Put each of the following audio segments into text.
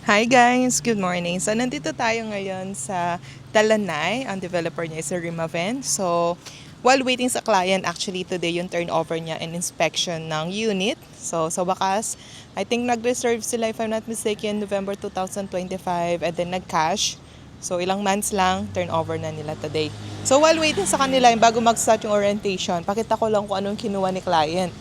Hi guys! Good morning! So nandito tayo ngayon sa Talanay. Ang developer niya is Rimaven. So while waiting sa client, actually today yung turnover niya and inspection ng unit. So sa wakas, I think nag-reserve sila, if I'm not mistaken, November 2025 and then nag-cash. So ilang months lang, turnover na nila today. So while waiting sa kanila, bago mag-start yung orientation, pakita ko lang kung anong kinuha ni client.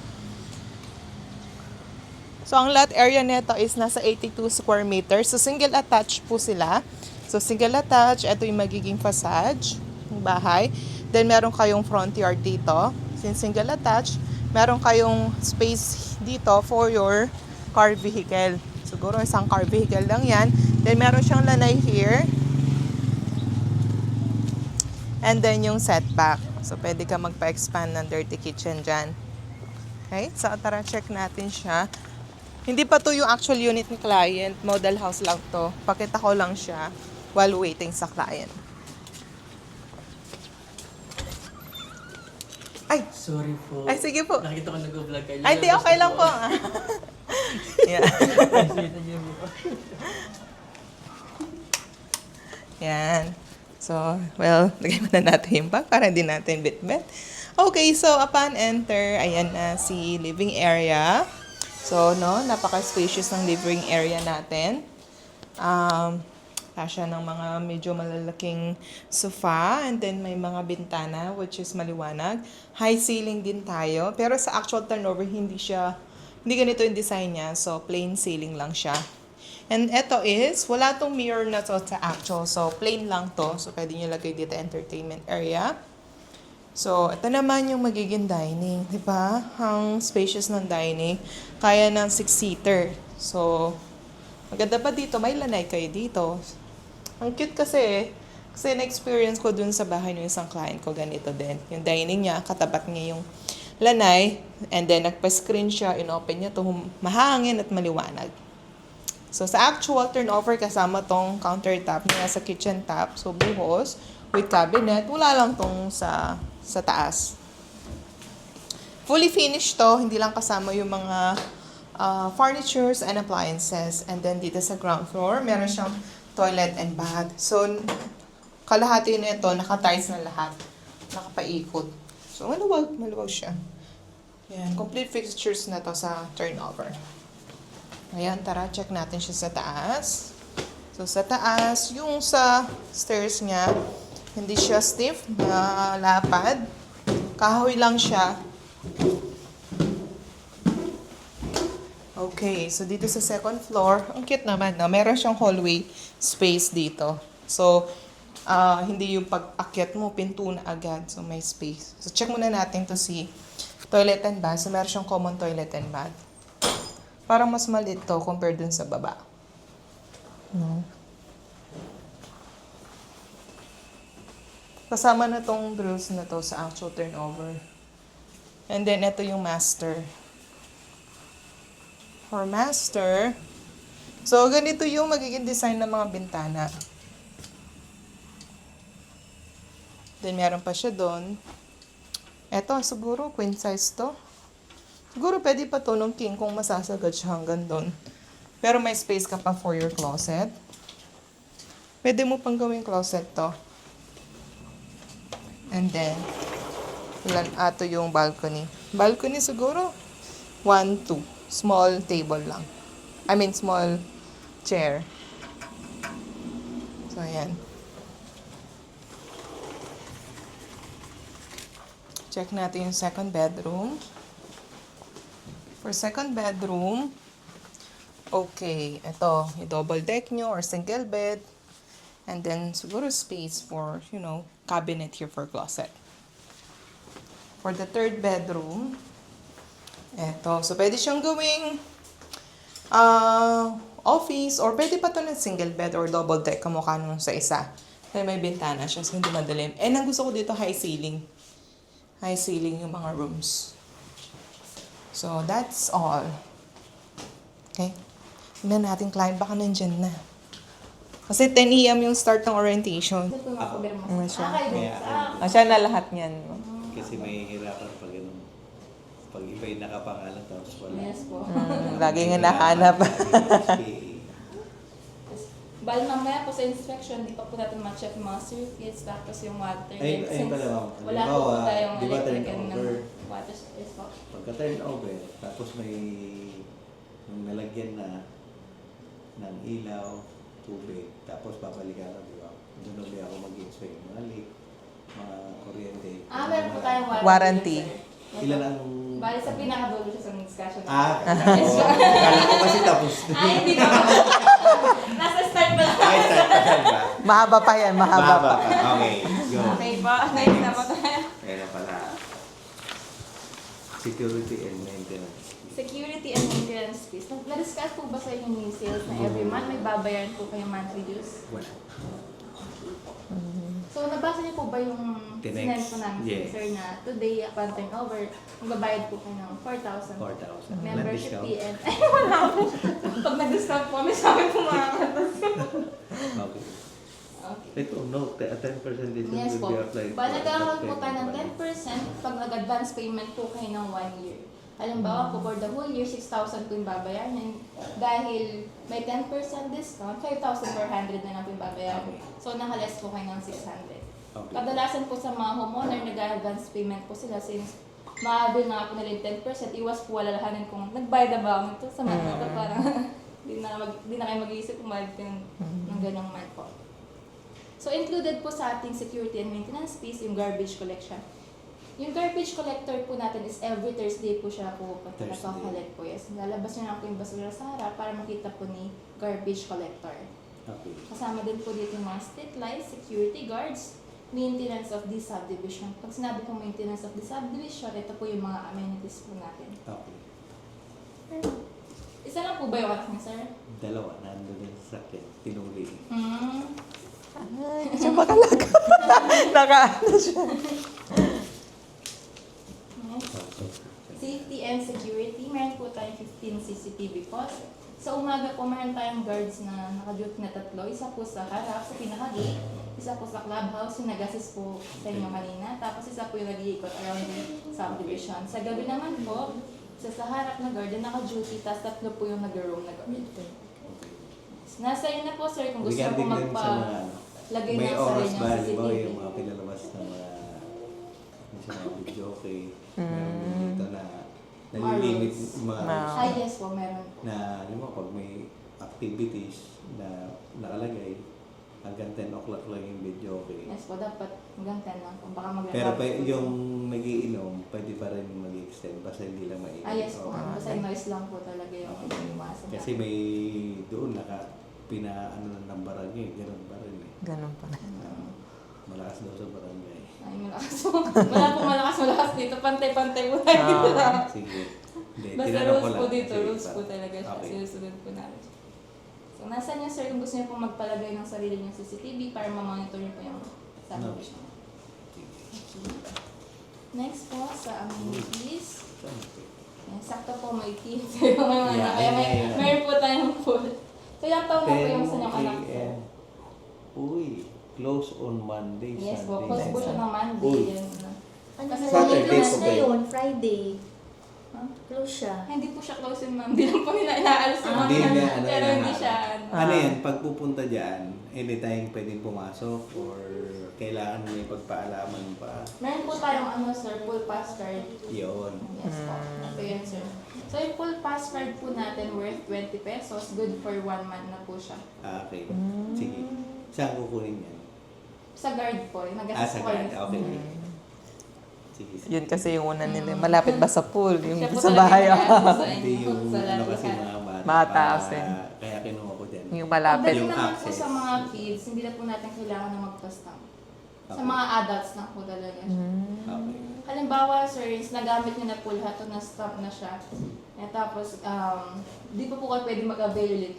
So, ang lot area nito is nasa 82 square meters. So, single attached po sila. So, single attached, ito yung magiging facade ng bahay. Then, meron kayong front yard dito. Since single attached, meron kayong space dito for your car vehicle. Siguro isang car vehicle lang yan. Then, meron siyang lanay here. And then, yung setback. So, pwede ka magpa-expand ng dirty kitchen dyan. Okay? So, tara check natin siya. Hindi pa to yung actual unit ni client. Model house lang to. Pakita ko lang siya while waiting sa client. Ay! Sorry po. Ay, sige po. Nakita ko nag-vlog kayo. Ay, di, okay lang po. Yeah. Yan. So, well, lagay muna natin yung bag para hindi natin bit-bit. Okay, so upon enter, ayan na si living area. So, no, napaka-spacious ng living area natin. Kasya ng mga medyo malalaking sofa and then may mga bintana which is maliwanag. High ceiling din tayo. Pero sa actual turnover, hindi ganito yung design niya. So, plain ceiling lang siya. And ito is, wala tong mirror na to sa actual. So, plain lang to. So, pwede nyo lagay dito entertainment area. So, ito naman yung magiging dining, di ba? Ang spacious ng dining, kaya ng 6-seater. So, maganda pa dito, may lanay kayo dito. Ang cute kasi na-experience ko dun sa bahay ng isang client ko, ganito din. Yung dining niya, katapat niya yung lanay, and then nagpa-screen siya, inopen niya to, mahangin at maliwanag. So, sa actual turnover, kasama tong countertop niya sa kitchen top, so buhos, with cabinet, wala lang tong sa taas. Fully finished to, hindi lang kasama yung mga furnitures and appliances. And then dito sa ground floor, meron siyang toilet and bath. So, kalahati na ito, naka-tiles na lahat. Nakapaikot. So, maluwag siya. Yan, complete fixtures na to sa turnover. Ayan, tara, check natin siya sa taas. So, sa taas, yung sa stairs niya, hindi siya stiff na lapad. Kahoy lang siya. Okay, so dito sa second floor, ang cute naman, no? Meron siyang hallway space dito. So, hindi yung pag-akyat mo, pinto na agad. So, may space. So, check muna natin to si toilet and bath. So, meron siyang common toilet and bath. Parang mas maliit to compared dun sa baba. No? Kasama na tong grills na to sa actual turnover. And then, ito yung master. For master, so ganito yung magiging design ng mga bintana. Then, meron pa siya doon. Ito, siguro, queen size to. Siguro, pwede pa to ng king kung masasagad siya hanggang doon. Pero may space ka pa for your closet. Pwede mo pang gawing closet to. And then, ato yung balcony. Balcony siguro, 1, 2. Small table lang. I mean, small chair. So, ayan. Check natin yung second bedroom. For second bedroom, okay, ito, yung double deck nyo or single bed. And then, siguro space for, cabinet here for closet. For the third bedroom, eto. So, pwede siyang gawing office or pwede pa to ng single bed or double deck kamukha nung sa isa. Kaya may bintana siya, so hindi madilim. And ang gusto ko dito, high ceiling. High ceiling yung mga rooms. So, that's all. Okay? Tingnan natin, client, baka nandyan na. Kasi 10 a.m. yung start ng orientation. Ito po mga problema. Ano siya? Kayo. Siya na lahat niyan. Kasi may hirapan pag ganun. Pag iba yung nakapangalan tapos wala. Yes po. Lagi nga nahanap. Bali mamaya po sa inspection, di pa po natin ma-check yung mga circuits, tapos yung water. Ay, Since pala, ma'am. wala po Halimbawa, po tayong di ba electric turn and over? water service po. Pagka turn over, tapos may nalagyan na ng ilaw, tubig, tapos babalikan na, di ba? Doon ulit ako mag-inspect ng mga leak, mga kuryente. Meron po tayong Warranty. sir. Ilan ang... Bali sa pinakadulo siya sa discussion. Oo. Kala ko kasi tapos. Hindi pa po. Nasa start pa lang. Ay, start pa yan ba? Mahaba pa yan, mahaba pa. Okay, go. Okay po. Next na po tayo. Kaya na pala. Security and maintenance. Security and maintenance fees. Na-discuss po ba sa inyo ni sales na every month may babayaran po kayong monthly dues? Wala. So, nabasa niyo po ba yung Tinex. sinend po namin Yes. sir na today, upon turnover, magbabayad po kayo ng 4,000. 4,000. Membership Discount. fee and... Ay, wala po. Pag nag-discount po, may sabi po mga katas. Okay. Okay. Ito, note, 10% discount Yes will po. be applied. Ba, nag-account po tayo ng 10% pag nag-advance payment po kayo ng 1 year. Halimbawa po, for the whole year, 6,000 po yung babayaran. Dahil may 10% discount, 5,400 na lang po yung babayaran. So, nakaless po kayo ng 600. Okay. Kadalasan po sa mga homeowner, nag-advance payment po sila since maabil na nga po nila yung 10%, iwas po walalahanin kung nagbayad na ba ako nito sa month na ito, parang di na kayo mag-iisip kung bayad kayo ng ganyang month po. So, included po sa ating security and maintenance fees yung garbage collection. Yung garbage collector po natin is every Thursday po siya po Thursday. nagko-collect po. Yes. Lalabas niyo na po yung basura sa harap para makita po ni garbage collector. Okay. Kasama din po dito yung mga street lights, security guards, maintenance of the subdivision. Pag sinabi kong maintenance of the subdivision, ito po yung mga amenities po natin. Okay. Isa lang po ba yung anak niya, sir? Dalawa, nandun yung sasakyan. Tinuli. Siya makalaga. Nakaano siya. Safety and security, meron po tayong 15 CCTV posts. Sa umaga po, meron tayong guards na naka-duty na 3. Isa po sa harap, sa pinaka-gate. Isa po sa clubhouse, yung nag-assist po sa inyo kanina. Tapos isa po yung nag-iikot around the subdivision. Sa gabi naman po, sa harap na guard, yung naka-duty, tapos 3 po yung nag-roam na guard. Nasa inyo na po, sir, kung gusto Regarding mo din sa mga lagay may na sa oras rin ba, yung di ba, CCTV. yung mga pinalabas na mga video, okay. Meron dito na nalilimit yung mga Yes po, meron. na, alam mo, pag may activities na nakalagay, hanggang 10 o'clock lang yung video, okay. Yes po, dapat hanggang 10 lang. Kung baka Pero maglalabas po. yung nagiinom, pwede pa rin mag-extend basta hindi lang mainit. Yes po, Okay. basta noise lang po talaga yung iwasan. Kasi may doon pina-ano ng barangay, gano'n pa rin eh. Ganun pa. Malakas daw sa barangay. Ay, malakas po. Wala po malakas dito. Pantay-pantay po tayo dito. Sige. Hindi, Basta tinanong ko rules lang. po dito. Sige, Rules po talaga siya. Okay. Sinusunod po namin. So, nasa niyo, sir, kung gusto niyo po magpalagay ng sarili niyong CCTV para ma-monitor niyo po yung subdivision. Next po, sa amenities. Yan, sakto po may team. Pero may mga Yeah, kaya yeah. meron po tayong pool. So, ilang taon na po yung sa inyong anak, 10 sir? a.m. Uy, close on Monday, Yes po, Sunday. close po siya ng Monday. Uy. Yan. Ano Kasi na Saturday close po na kayo? yun, Friday. Huh? Close siya. Ay, hindi po siya close yun, ma'am. Hindi lang po nila inaalis yung mga Hindi yan. niya, Pero hindi siya. Ano yan, pag pupunta dyan, anytime pwedeng pumasok or kailangan may pagpaalaman pa. Meron po tayong sir, full pass card. Yun. Yes po. Ito yan, sir. So, yung full pass card po natin worth 20 pesos. Good for 1 month na po siya. Okay. Sige. Saan kukunin yan? Sa guard po. Sa Nag-assist po kayo. guard. Okay. Sige, sige. Yun kasi yung una nila. Malapit ba sa pool? Yung Siya po sa talaga bahay. nag-aasal sa Hindi inyo, yung sa ano kasi lahat. mga bata. Bata para- kasi. Kaya kinuha ko dyan. Yung malapit. Pagdating Yung naman po access. sa mga kids, hindi na po natin kailangan na magpa-stamp. Sa Okay. mga adults na po talaga siya. Okay. Halimbawa, sir, is nagamit niyo na po lahat to na-stamp na siya. Eh, tapos, di pa po kayo pwede mag-avail ulit.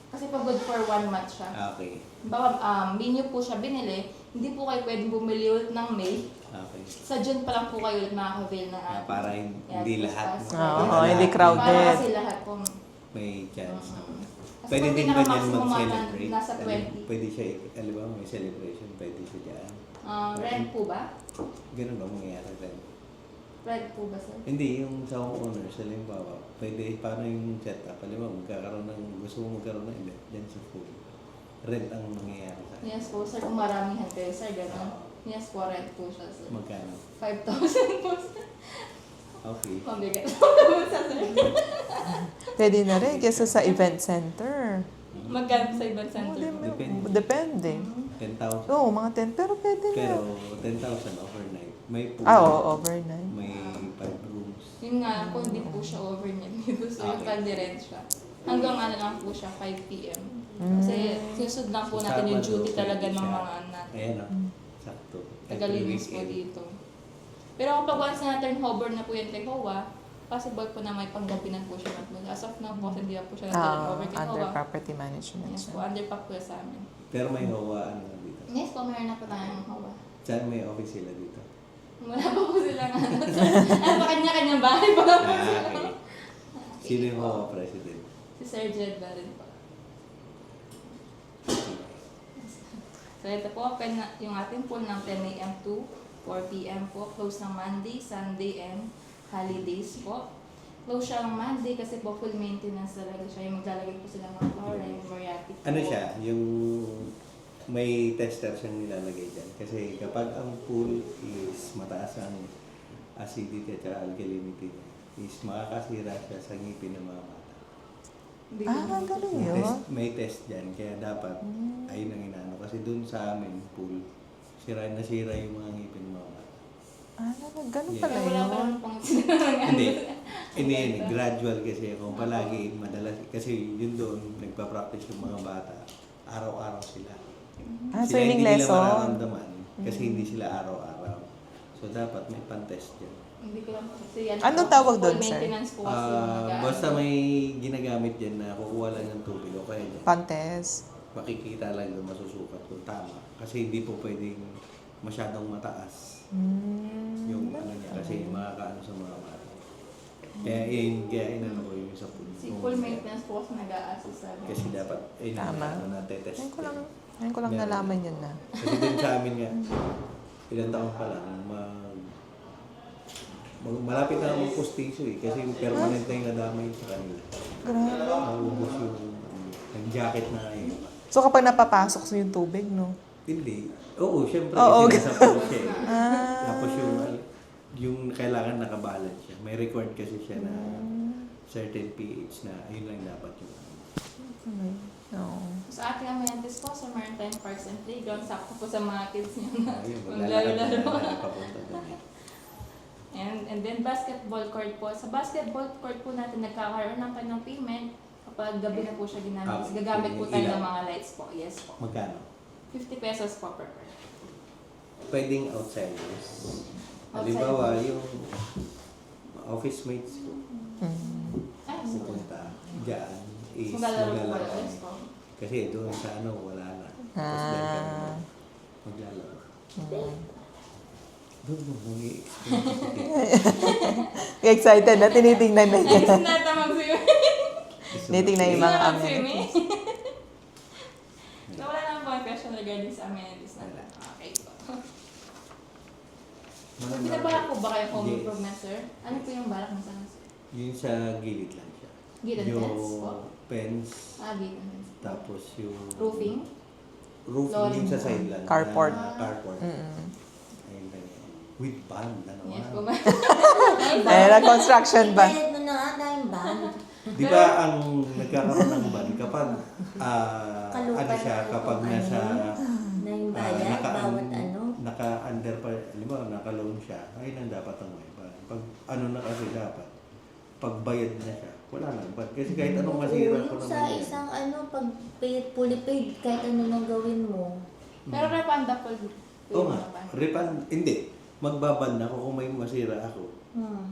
Kasi pa good for 1 month siya. Okay. Baka May niyo po siya binili, hindi po kayo pwedeng bumili ulit ng May. Okay. Sa June pa lang po kayo ulit makaka-avail ng Ah, ating. para hindi lahat. Oo, hindi crowded. Para kasi lahat po. May chance. Kasi Pwede pag din ba niyan pinaka-maximum mag-celebrate? nasa 20. Pwede siya, alam mo, may celebration, pwede siya dyan. Rent po ba? Ganun ba mangyayari rin? Rent po ba, sir? Hindi, yung sa homeowners, halimbawa, pwede, paano yung setup? Halimbawa, magkakaroon ng, gusto mo magkaroon ng event dyan sa pool. Rent ang mangyayari sa akin. Yes po, sir. Kung maramihan kayo, sir, gano'n. Yes po, rent po siya, sir. Magkano? 5,000 po, sir. Okay. Mabigat po sa sir. Pwede na rin kesa sa event center. Magkano sa ibang center? Depende. Depende. 10,000. Oo, mga 10. Pero pwede na. Pero 10,000 overnight. May pool. Oo, overnight. May 5 rooms. Yun nga, kung hindi po siya overnight, dito so yung Okay. rent siya. Hanggang ano lang po siya, 5 p.m. Kasi sinusod lang po natin yung duty talaga ng mga anak. Ayan o. Sakto. Tagalinis po dito. Pero kapag once na turnover na po yung TECOA, possible po na may panggabinan po siya ng As of now po, hindi po siya na-turnover kay Under TECOA. property management. Yes po, under pa po sa amin. Pero may hawaan na dito. Yes po, meron na po tayong HOA. Saan may office sila dito? Wala pa po silang ano. Ano pa kanya-kanyang bahay pa lang po Ah, sila. okay. Sino yung HOA president? Si Sir Jed ba rin po. So ito po, open na yung ating pool ng 10 a.m. to 4 p.m. po. Close ng Monday, Sunday, and holidays po. Close siya ng Monday kasi po full maintenance talaga siya. Yung maglalagay po sila ng mga chlorine, muriatic po. Ano siya? Yung may tester siyang nilalagay dyan. Kasi kapag ang pool is mataas ang acidity at saka alkalinity niya, is makakasira siya sa ngipin ng mga bata. Hindi Ganun May yun. may test dyan, kaya dapat ayun ang inaano. Kasi dun sa amin, pool, sira yung mga ngipin ng mga bata. Ganun Yeah. pala Kaya wala pa yun. naman pong sinangan. Hindi yan, gradual kasi kung palagi madalas, kasi yun doon, nagpa-practice yung mga bata, araw-araw sila. Sila Swimming hindi nila lesson. mararamdaman kasi hindi sila araw-araw. So dapat may pan-test dyan. Hindi ko lang po kasi yan. Anong po, tawag full doon, sir? maintenance po kasi yung nag-aano. Basta may ginagamit dyan na kukuha lang ng tubig o kaya dyan. Pantes. Makikita lang doon masusukat kung tama. Kasi hindi po pwedeng masyadong mataas yung ano niya kasi makakaano sa mga bata. Kaya inano ko yung sa pool. Si full maintenance po kasi nag-a-assist sa Kasi dapat Tama. natetest. Ngayon ko lang Meron. nalaman yun na. Kasi din sa amin nga, ilang taon pa lang, malapit na mag-pustiso eh. Kasi permanent na yung nadamay sa kanila. Grabe. Naubos yung jacket na yun. So kapag napapasok sa yung tubig, no? Hindi. Oo, syempre. Oo, kasi nasa pool siya eh. Ah. Tapos yung kailangan nakabalance siya. May record kasi siya na certain pH na ayun lang dapat yung No. Sa ating amenities po, sa Maritime Parks and Playground, sakto po sa mga kids niyo na ayun, maglalaro. maglalakad na papunta doon eh. And then basketball court po. Sa basketball court po natin nagkakaroon ng kanyang payment kapag gabi na po siya ginamit. Kasi gagamit po tayo ng mga lights po. Yes po. Magkano? 50 pesos po per person. Pwedeng outsiders. Halimbawa, yung office mates ko, Ay, sige. pupunta dyan is Maglalaro po kayo. maglalaro. Yes po. Kasi doon sa wala na. Tapos dyan kami maglalaro. Doon mo Excited na, tinitingnan na Ay, niya. gusto natin mag-swimming. Tinitingnan yung mga Mag-swimming. amenities. So, wala naman po ang question regarding sa amenities natin. Okay po. Binabalak po ba kayo home Yes. improvement, sir? Ano po yung balak mo sana, sir? Yun sa gilid lang siya. Gilid yung fence po? fence, Gilid. tapos yung Roofing? roofing Flooring. yung sa side lang. Carport. Na carport. Mm-mm. Ayun lang yan. With band, ano Yes nga. po ba? Ayun na, construction ba? Bayad mo na nga tayong ban. Di ba ang nagkakaroon ng ban kapag Kalupan ano siya, na kapag kung nasa Na yung bayad, bawat ano. naka-under pa, alam mo, naka-loan siya, ay nang dapat ang may ban. Pag ano na kasi dapat, pagbayad na siya, wala nang ban. Kasi kahit anong masira ko Yung naman sa yan. isang pag paid, fully paid, kahit ano nang gawin mo. Pero refundable po Oo yung nga, mga ban. refund, hindi. Magbaban ako kung may masira ako. Hmm.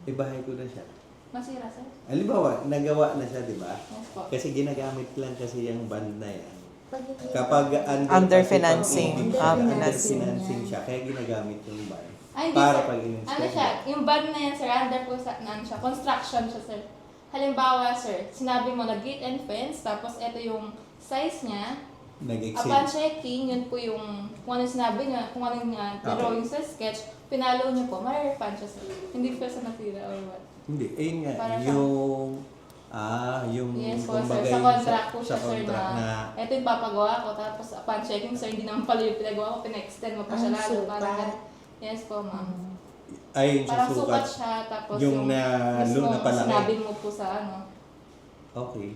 Ibahay ko na siya. Masira, sir? Halimbawa, nagawa na siya, di ba? Yes po. Kasi ginagamit lang kasi yung band na yan. Pag hindi Kapag Under kasi financing. pag Under under financing financing yan. siya, kaya ginagamit yung band. Ay, hindi, Para sir. pag in-install Ano siya, yung ban na yan, sir, under po sa, ano siya, construction siya, sir. Halimbawa, sir, sinabi mo na gate and fence, tapos ito yung size niya. Nag-exceed. Upon checking, yun po yung, kung ano sinabi niya, kung ano yung drawing sa sketch, pinalo niyo po, ma-refund siya, sir. Hindi po sa natira or what. Hindi, ayun nga, Para sa- yung Yes po, sir. kumbaga Sa yung contract po sa siya, sir, contract na ito yung papagawa ko. Tapos upon checking, sir, hindi naman pala yung pinagawa ko, pina-extend mo pa siya lalo. Sukat. Parang ganun. Yes po, ma'am. ayun sa Parang sukat. sukat siya, tapos Yung yung na- mismo loan na palaki. sinabi mo po sa ano. Okay.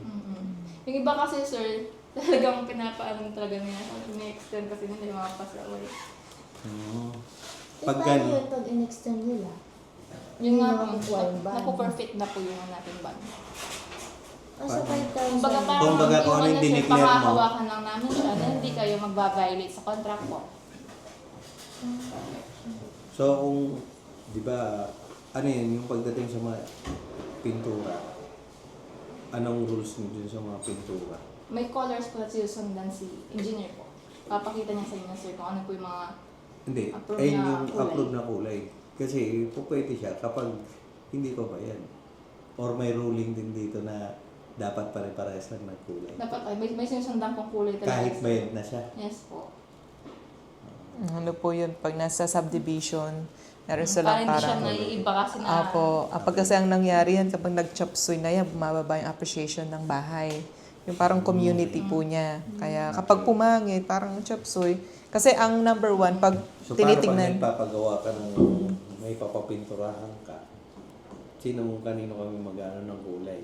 Yung iba kasi, sir, talagang pinapaano talaga niya. Pina-extend kasi nila yung mga pasaway. Hmm. Pag Pag paano gan- yun pag in-extend nila? Yung nga naman po, po yung ban. napo-perfect na po yung natin ban. Sa 5,000. Kumbaga parang Kumbaga kung ano yung sir, dineclare mo. panghahawakan lang namin siya na hindi kayo magbabiolate sa contract po. So, kung, di ba, ano yun, yung pagdating sa mga pintura, anong rules nyo dun sa mga pintura? May colors po na sinusundan si engineer po. Papakita niya sa inyo, sir, kung ano po yung mga Hindi, Approve ayun na yung kulay. upload na kulay. Kasi pwede siya kapag hindi ko bayad. Or may ruling din dito na dapat pare-parehas lang ng kulay. dapat ay may sinusundan pong kulay talaga. Kahit sir. bayad na siya. Yes po. Ano po yun, pag nasa subdivision, meron Para silang hindi siya parang... naiiba kasi na Apo, kapag kasi ang nangyari yan, kapag nag-chop suey na yan, bumababa yung appreciation ng bahay. Yung parang community po niya. Kaya kapag pumangit, parang chop suey. Kasi ang number one, pag So, paano pag tinitingnan, nagpapagawa ka ng may papapinturahan ka, kanino kami mag-ano ng kulay?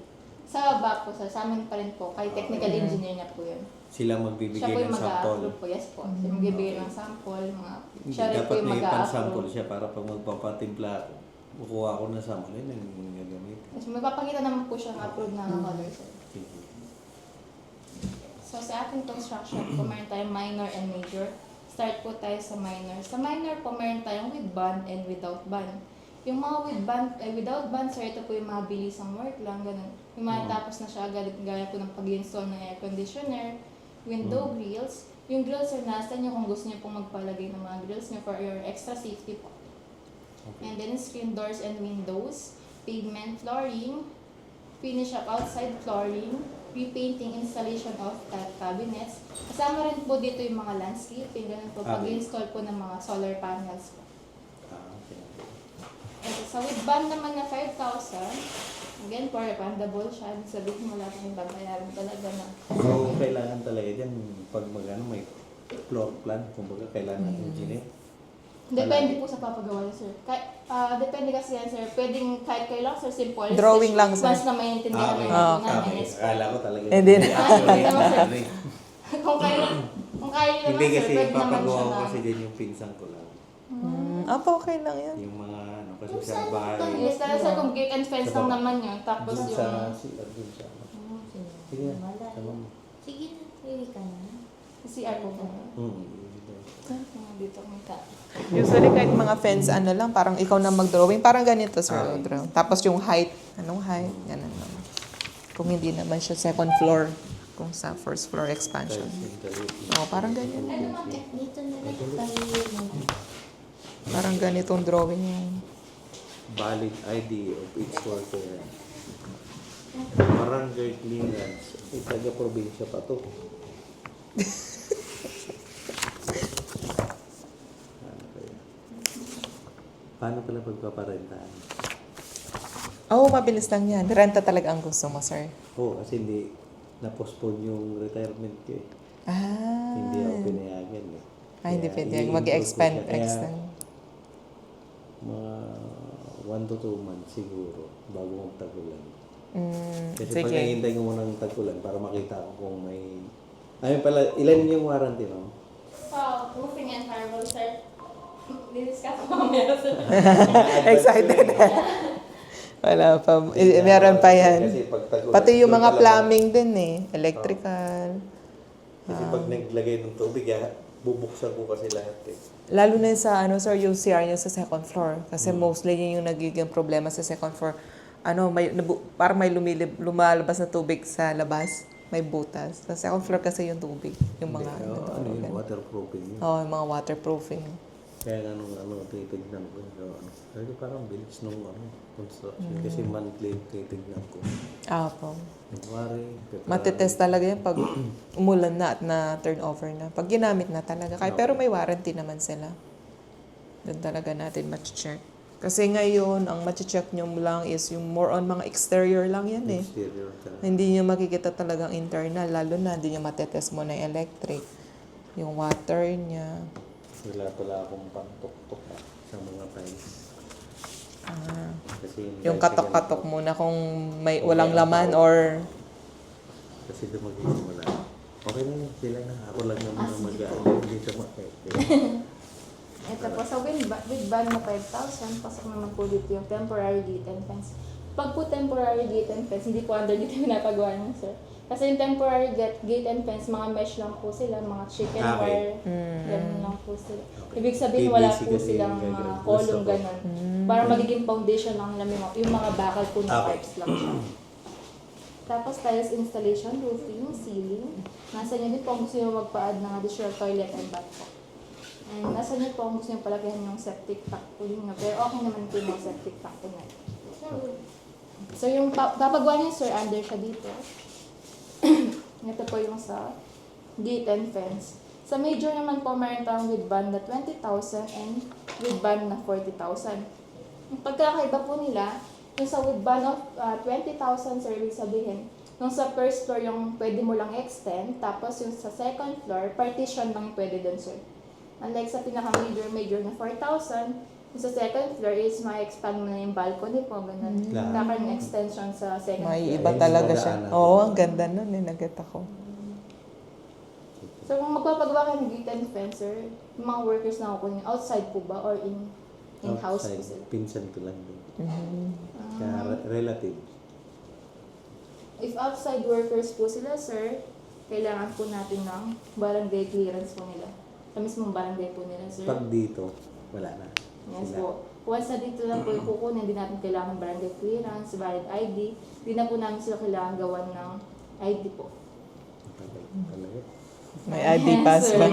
sa baba po, sir, sa amin pa rin po. Kay technical engineer niya po yun. Sila Siya magbibigay po yung ng sample. mag-a-approve po. Yes po. Siya magbibigay ng sample. Hindi, Siya rin po dapat yung may pan-sample mag-a-approve. siya para pag magpapatimpla ako, kukuha ako ng sample, yun ang gagamit. Yes, may papakita naman po siya ng approve na color, sir. Sige. So sa ating construction po, meron tayong minor and major. Start po tayo sa minor. Sa minor po, meron tayong with band and without band. Yung mga without band, sir, ito po yung mga bilisang work lang, ganun. Yung matapos na siya agad, gaya po ng pag-install ng air conditioner, window grills. Yung grills, sir, nasa nyo kung gusto nyo pong magpalagay ng mga grills nyo for your extra safety po. Okay. And then screen doors and windows, pavement flooring, finish up outside flooring, repainting, installation of cabinets. Kasama rin po dito yung mga landscaping, ganun po, Okay. pag-install po ng mga solar panels po. Okay. Okay, sa with band naman na 5,000, again, for refundable siya, ibig sabihin wala kang babayaran talaga na. So, kailangan talaga dyan, pag may floor plan, kumbaga kailangan ng engineer. Depende po sa papagawa niyo, sir. Depende kasi yan, sir. Pwedeng kahit kayo lang, sir, simple. Drawing lang, sir. Mas na maintindihan Okay. naman po Okay. namin. Okay. Yes po. Akala ko talaga. Hindi na. Actually, Sir. ano eh. kung kaya nyo Hindi naman, sir, kasi pwede naman papagawa siya ko na. kasi din yung pinsan ko lang. Apo, okay lang yan. Yung mga ano, kasi Kung sa saan bahay. pa Yes, talaga, sir, kung gate and fence Sa lang baba. naman yun. Tapos Dun yung... sa CR dun sa ano. Sige na, Wala. sama mo. Sige na, iwi ka na. CR po po. Dito kami ka. Usually kahit mga fence, ano lang, parang ikaw na mag-drawing. Parang ganito, sir. Okay. Drawing. Tapos yung height, anong height? Ganun lang. Kung hindi naman siya second floor, kung sa first floor expansion. Parang ganyan. Dito na lang tayo. Parang ganitong drawing yung... Valid ID of each worker. Barangay clearance. Taga-probinsya pa to. Ano kaya? Paano pala pagpaparentahan? Oh, mabilis lang yan. Renta talaga ang gusto mo, sir. Oo, kasi hindi na-postpone yung retirement ko eh. Ah. Hindi ako pinayagan eh. Hindi Kaya pwede. i-improve Mag-expand. ko siya. Kaya Extend. mga 1 to 2 months siguro bago magtagulan. Kasi pag Sige. nahihintay ko muna ng tagulan para makita ko kung may... Ayun pala, ilan yung warranty, no? So, roofing and firewall, sir. I-discuss ko mamaya sir. Excited. Wala pa. Meron pa yan. Kasi pag tag-ulan, Pati yung doon mga talaga- plumbing din eh. Electrical. Kasi pag naglagay ng tubig, bubuksan ko kasi lahat eh. Lalo na sa sir, yung CR niya sa second floor. Kasi mostly yun yung nagiging problema sa second floor. Parang may lumalabas na tubig sa labas. May butas. Sa second floor kasi yung tubig. Yung mga... Yung waterproofing yun. Oo, yung mga waterproofing. Kaya titignan ko. Kasi parang bilis nung construction. Kasi monthly titignan ko. Po. January, Matetest talaga yan pag umulan na at na turnover na. Pag ginamit na talaga. Pero may warranty naman sila. Doon talaga natin check. Kasi ngayon, ang check nyo lang is yung more on mga exterior lang yan eh. exterior ka. Hindi nyo makikita talagang internal. Lalo na, hindi nyo matetest mo na yung electric. Yung water niya. Wala akong pangtok-tok sa mga tiles. Kasi Yung tiles katok-katok ganito. muna kung may walang laman or... Kasi doon magsisimula. Okay na yun, sila na. Ako lang naman ang hindi sa makete. Ito po, so with ban na 5,000, pasok naman po dito yung temporary gate and fence. Pag po temporary gate and fence, hindi po under dito pinapagawa niyo, sir. Kasi yung temporary gate and fence, mga mesh lang po sila, mga chicken Okay. wire, ganun lang po sila. Okay. Ibig sabihin, PVC wala po kasi silang yung mga gagawin. kolong Gusto ko. ganun. Para magiging foundation lang nila, yung mga bakal po na Okay. pipes lang. Tapos tiles installation, roofing, ceiling. Nasa inyo din po kung gusto nyo magpa-add ng additional toilet and bath po. And nasa inyo po kung gusto nyo palakihan yung septic tank po yun nga. Pero okay naman po yung septic tank po na. So yung papagawa niya sir, under siya dito. Ito po yung sa gate and fence. Sa major naman po, meron tayong with band na 20,000 and with band na 40,000. Yung pagkakaiba po nila, yung sa with band of 20,000 sir, ibig sabihin, nung sa first floor yung pwede mo lang extend, tapos yung sa second floor, partition lang yung pwede dun sir. Unlike sa pinaka-major na 4,000, yung sa second floor is ma-expand mo na yung balcony po, ganun. Lahat. Kakaroon ng extension sa second May floor. iba Ayun, talaga sa siya. daanan. Oo, ang ganda nun eh. Nag-get ako. So kung magpapagawa kayo ng gate and fence, sir, yung mga workers na kukunin, outside po ba or in-house po Outside, sila? pinsan ko lang din. Mhm. Kaya relative. If outside workers po sila, sir, kailangan po natin ng barangay clearance po nila. Sa mismong barangay po nila, sir. Pag dito, wala na. Yes Sila. po. Once na dito lang po yung kukunin, hindi natin kailangan ng barangay clearance, valid ID. Hindi na po namin sila kailangan gawan ng ID po. Talaga. May ID pass ba?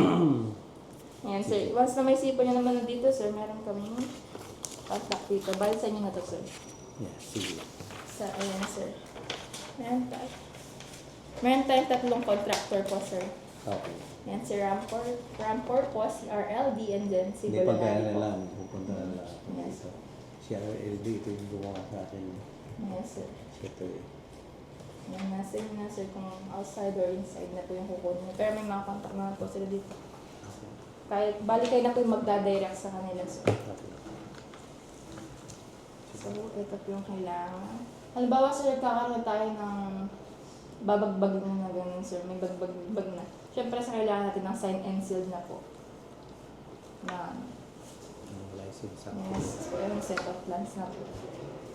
Ayan, sir. Once na may sipo nyo naman dito, sir, meron kaming contact dito. Balik sa inyo na to, sir. Yeah, sige. Ayan, sir. Meron tayong tatlong contractor po, sir. Okay. Ayan, si Rampor po, si RLD, and then si Hindi pag Bolanari na po. lang, pupunta na lang. Yes. Dito. Si RLD, ito yung gumawa sa akin. Yes, sir. Ito eh. Ayan, nasa inyo na, sir, kung outside or inside na po yung kukunin. Pero may mga contact naman po sila dito. Okay. Kahit bali kayo na po yung magdadirect sa kanila, sir. Okay. So, ito po yung kailangan. Halimbawa, sir, kakaroon tayo ng babagbag na gano'n, sir. May bagbag na. Siyempre, sa kailangan natin ng sign and seal na po. Na, Ang license ako. yes, so, yung set of plans na po.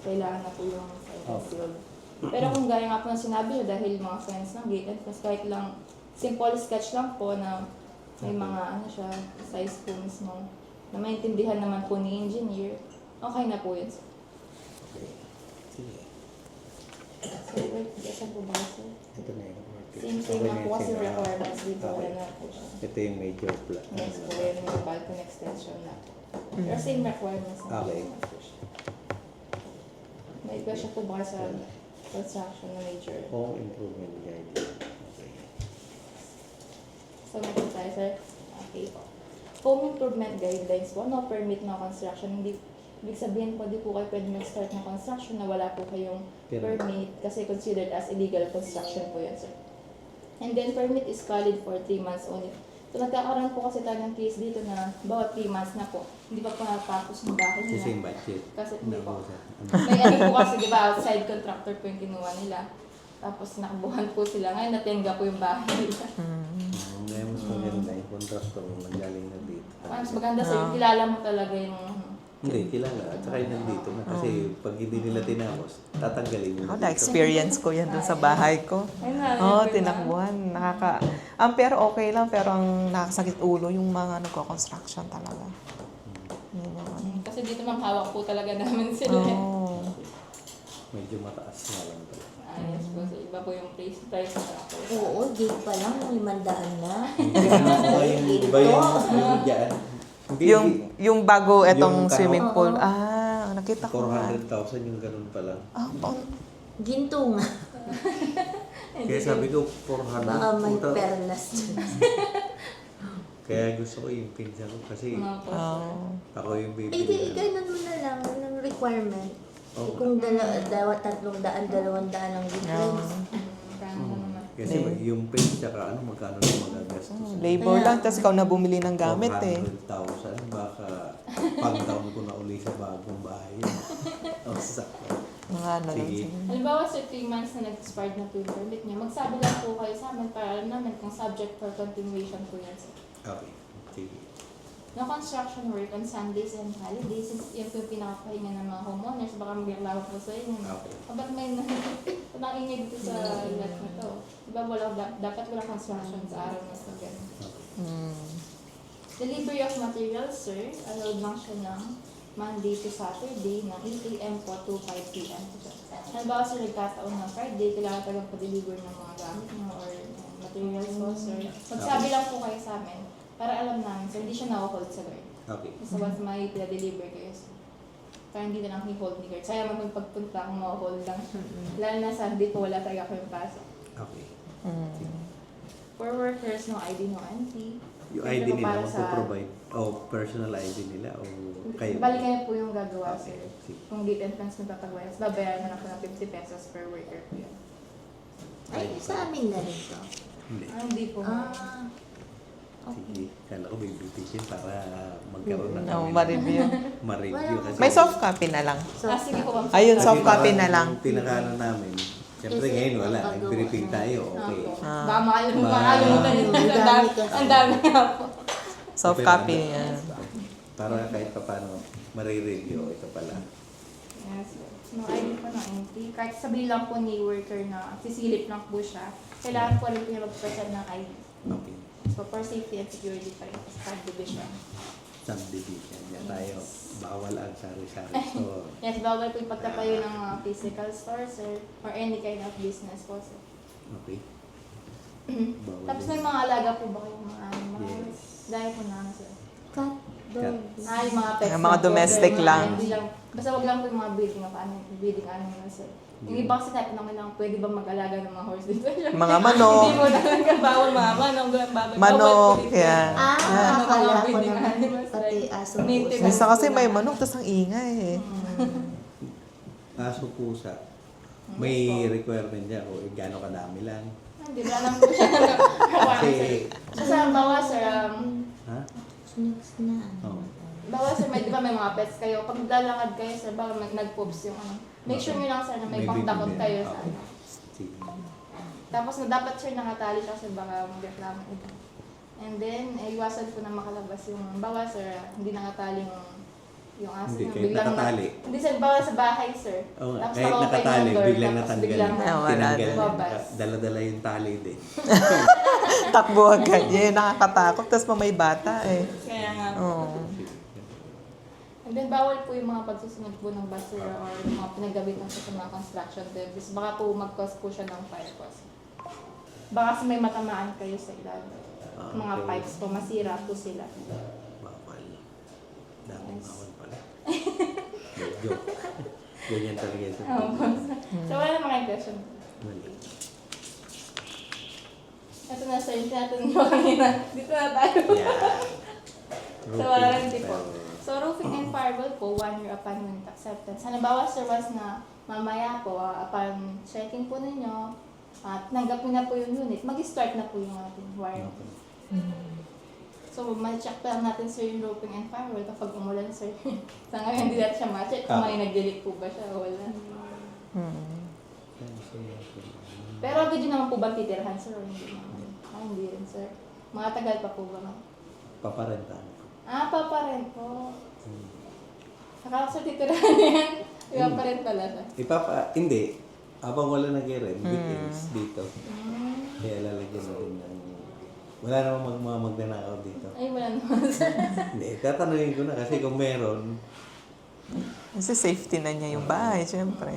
Kailangan na po yung sign and Okay. seal. Pero kung gaya nga po ng sinabi nyo, dahil mga friends ng gate and fence, kahit lang simple sketch lang po na may mga siya, size po mismo, na maintindihan naman po ni engineer, okay na po yun, sir. Okay. Sige. So, wait, saan po ba, sir? Ito na yung market. Same thing lang po kasi requirements dito, Okay. wala na po siya. Ito yung major plan. Yes po, yun yung balcony extension na po. Pero same requirements na Okay. po siya. May question po ba sa construction na major? Home improvement guide. Okay. So, meron tayo, sir. Okay po. Home improvement guidelines po, no permit, no construction. Hindi, ibig sabihin po, di po kayo pwede mag-start ng construction na wala po kayong permit kasi considered as illegal construction po yan, sir. And then, permit is valid for 3 months only. So, nagkakaroon po kasi tayo ng case dito na bawat 3 months na po, hindi pa po natapos ng bahay nila. Kasi yung budget. Kasi hindi po. Nabusa. May ano po kasi, di ba, outside contractor po yung kinuha nila. Tapos nakabuhan po sila. Ngayon, natenga po yung bahay nila. Ngayon mas maganda yung contractor mo nanggaling na dito. Mas maganda sir, kilala mo talaga yung Hindi, kilala. At saka yun nandito na. Kasi pag hindi nila tinapos, tatanggalin mo Ako, na dito. na-experience ko yan dun sa bahay ko. Ay, na, Oo, never na. tinakbuhan. Pero okay lang. Pero ang nakakasakit ulo, yung mga nagko-construction talaga. Yun yung ano. Kasi dito mang hawak po talaga namin sila. Oo. Medyo mataas nga lang talaga. Yes po, so iba po yung price na ako. Oo, gate pa lang, 500 na. Iba yung dyan. Hindi, Yung bago etong Yung swimming kanong- pool. Oo. Nakita ko nga. 400,000 yung ganun pa lang. Ginto nga. Kaya sabi ko, 400. Baka may puta. perlas dyan. Kaya gusto ko yung pinsan ko kasi Mga po. ako yung Eh, bibili. di, ganun mo na lang, ng requirement. Oo. Kung 300, 200 ang difference. Parang ano naman. Kasi yung paint tsaka magkano na magagastos. Labor lang. Tapos ikaw na bumili ng gamit eh. 400,000, baka pang-down ko na uli sa bagong bahay. O, sakto. Mga ano lang. Sige. siguro. Halimbawa sa 3 months na nag-expired na po yung permit niya, magsabi lang po kayo sa amin para alam namin kung subject for continuation po yan. Okay. Sige. No construction work on Sundays and holidays, since yun po yung pinakapahinga ng mga homeowners, baka magreklamo po sa inyo. Okay. Ba't may ingay dito sa lot na to? Diba dapat wala construction sa araw na to. Ganun. Delivery of materials, sir, allowed lang siya ng Monday to Saturday ng 8 a.m. po to 5 p.m. Halimbawa sir, nagkataon ng Friday, kailangan talagang pa-deliver ng mga gamit mo or materials po, sir. Magsabi lang po kayo sa amin para alam namin, sir, hindi siya na-hold sa guard. Okay. Basta once may pina-deliver kayo, sir. Para hindi na lang i-hold ni guard. Sayang naman pagpunta kung ma-hold lang. Lalo na Sunday po, wala talaga kayong pasok. Okay. For workers, no ID, no NT. Yung Siyempre ID po nila, para sa- magpo-provide. O personal ID nila o kayo? Bali kayo po yung gagawa, Okay. sir. Sige. Kung gate entrance na tatagwayan, babayaran na lang po ng 50 pesos per worker po yun. Ay, sa amin na rin to. Hindi. Hindi po. Ah, Sige. Kala ko may petition para magkaroon ng No, ma-review. ma-review. Kasi May soft copy na lang. so, Sige po, ma'am. Ayun, Kasi soft copy parang na lang. yung pinakaano namin. Siyempre Kasi ngayon wala. pag- Briefing tayo. Okay. Ah. Baka makalimutan Baka- yun. Ang dami kasi. Ang dami nga po. Soft Okay, copy ano? yan. Para kahit pa paano marireview. Ito pala. Yes, sir. No ID po ng NT. Kahit sabihin lang po ni worker na sisilip lang po siya, kailangan po rin po niya mag-present ng ID. Okay. So, for safety and security pa rin sa subdivision. Subdivision. Yan tayo. Bawal ang sari-sari store. Yes, bawal po yung pagtatayo ng mga physical store, sir, or any kind of business po, sir. Okay. Bawal Tapos din. may mga alaga po ba kayong mga animals? Yes. Gaya po namin, sir. cat, dog. Yung mga pets Yung mga lang po, domestic sir, lang. Hindi lang. Basta wag lang po yung mga breeding animals, sir. Yung iba kasi natin lang, pwede ba mag-alaga ng mga horse dito? Mga manok. Hindi mo talaga bawal mga manok, baboy. Manok, bawal po dito. yan. Ah, akala ko breeding naman animals, pati like, aso native. pusa. Minsan kasi may manok, tapos ang ingay eh. Aso pusa. May requirement niya kung gaano kadami lang. Hindi ba alam po siya. Kasi, So, sa bawas, sir, ha? Next na. Oo. bawas, sir, di ba may mga pets kayo? Pag lalakad kayo, sir, baka nag-poops yung ano. Make sure nyo lang, sir, na may pangtakot bibigyan. kayo sa Okay. ano. Sige. Tapos na dapat, sir, nakatali siya, sir, baka mag-reklamo iba. And then, iwasan po na makalabas yung bawas, sir, hindi nakatali yung aso Hindi, niya. kahit nakatali. Hindi, sir, bawas sa bahay, sir. Oo nga, Tapos kahit naka-open nakatali, yung door, biglang tapos natanggal. biglang Wala Tinanggal na. niya. Babas. Dala-dala yung tali din. Takbo agad. Yun, nakakatakot. Tapos pa may bata eh. Kaya nga. Oo. And then, bawal po yung mga pagsusunod po ng basura or yung mga pinaggabitan po sa mga construction debris. Baka po mag-cause po siya ng fire cause. Baka kasi may matamaan kayo sa ilalim. Mga Okay. pipes po, masira po sila. Bawal. Daming Yes. bawal pala. Joke. Ganyan talaga yung sa Oo. So, wala naman kayong question. Wala. Ito na, sir. Yung tinatanong ko kanina. Dito na tayo. Yeah. So, wala rin po. So, roofing and firewall po, 1 year upon unit acceptance. Halimbawa, sir, was na mamaya po, upon checking po ninyo, at nanggap nyo na po yung unit, mag-start na po yung ating warranty. So, ma-check pa lang natin, sir, yung roofing and firewall kapag umulan, sir. Sa ngayon, hindi natin siya ma-check kung may nag-delete po ba siya o wala. Pero agad yun naman po ba titirhan, sir, o hindi naman? Hindi rin, sir. Mga tagal pa po ba, ma'am? Paparentahan ko. Papa rin po. Saka sa titirahan yan. Iba pa rin pala siya. Hindi. Habang wala nag-rent, weekends dito. Mm. Kaya lalagyan na rin ng... Wala namang mga magnanakaw dito. Ay, wala naman sir. Hindi, tatanungin ko na kasi kung meron, Kasi safety na niya yung bahay, syempre.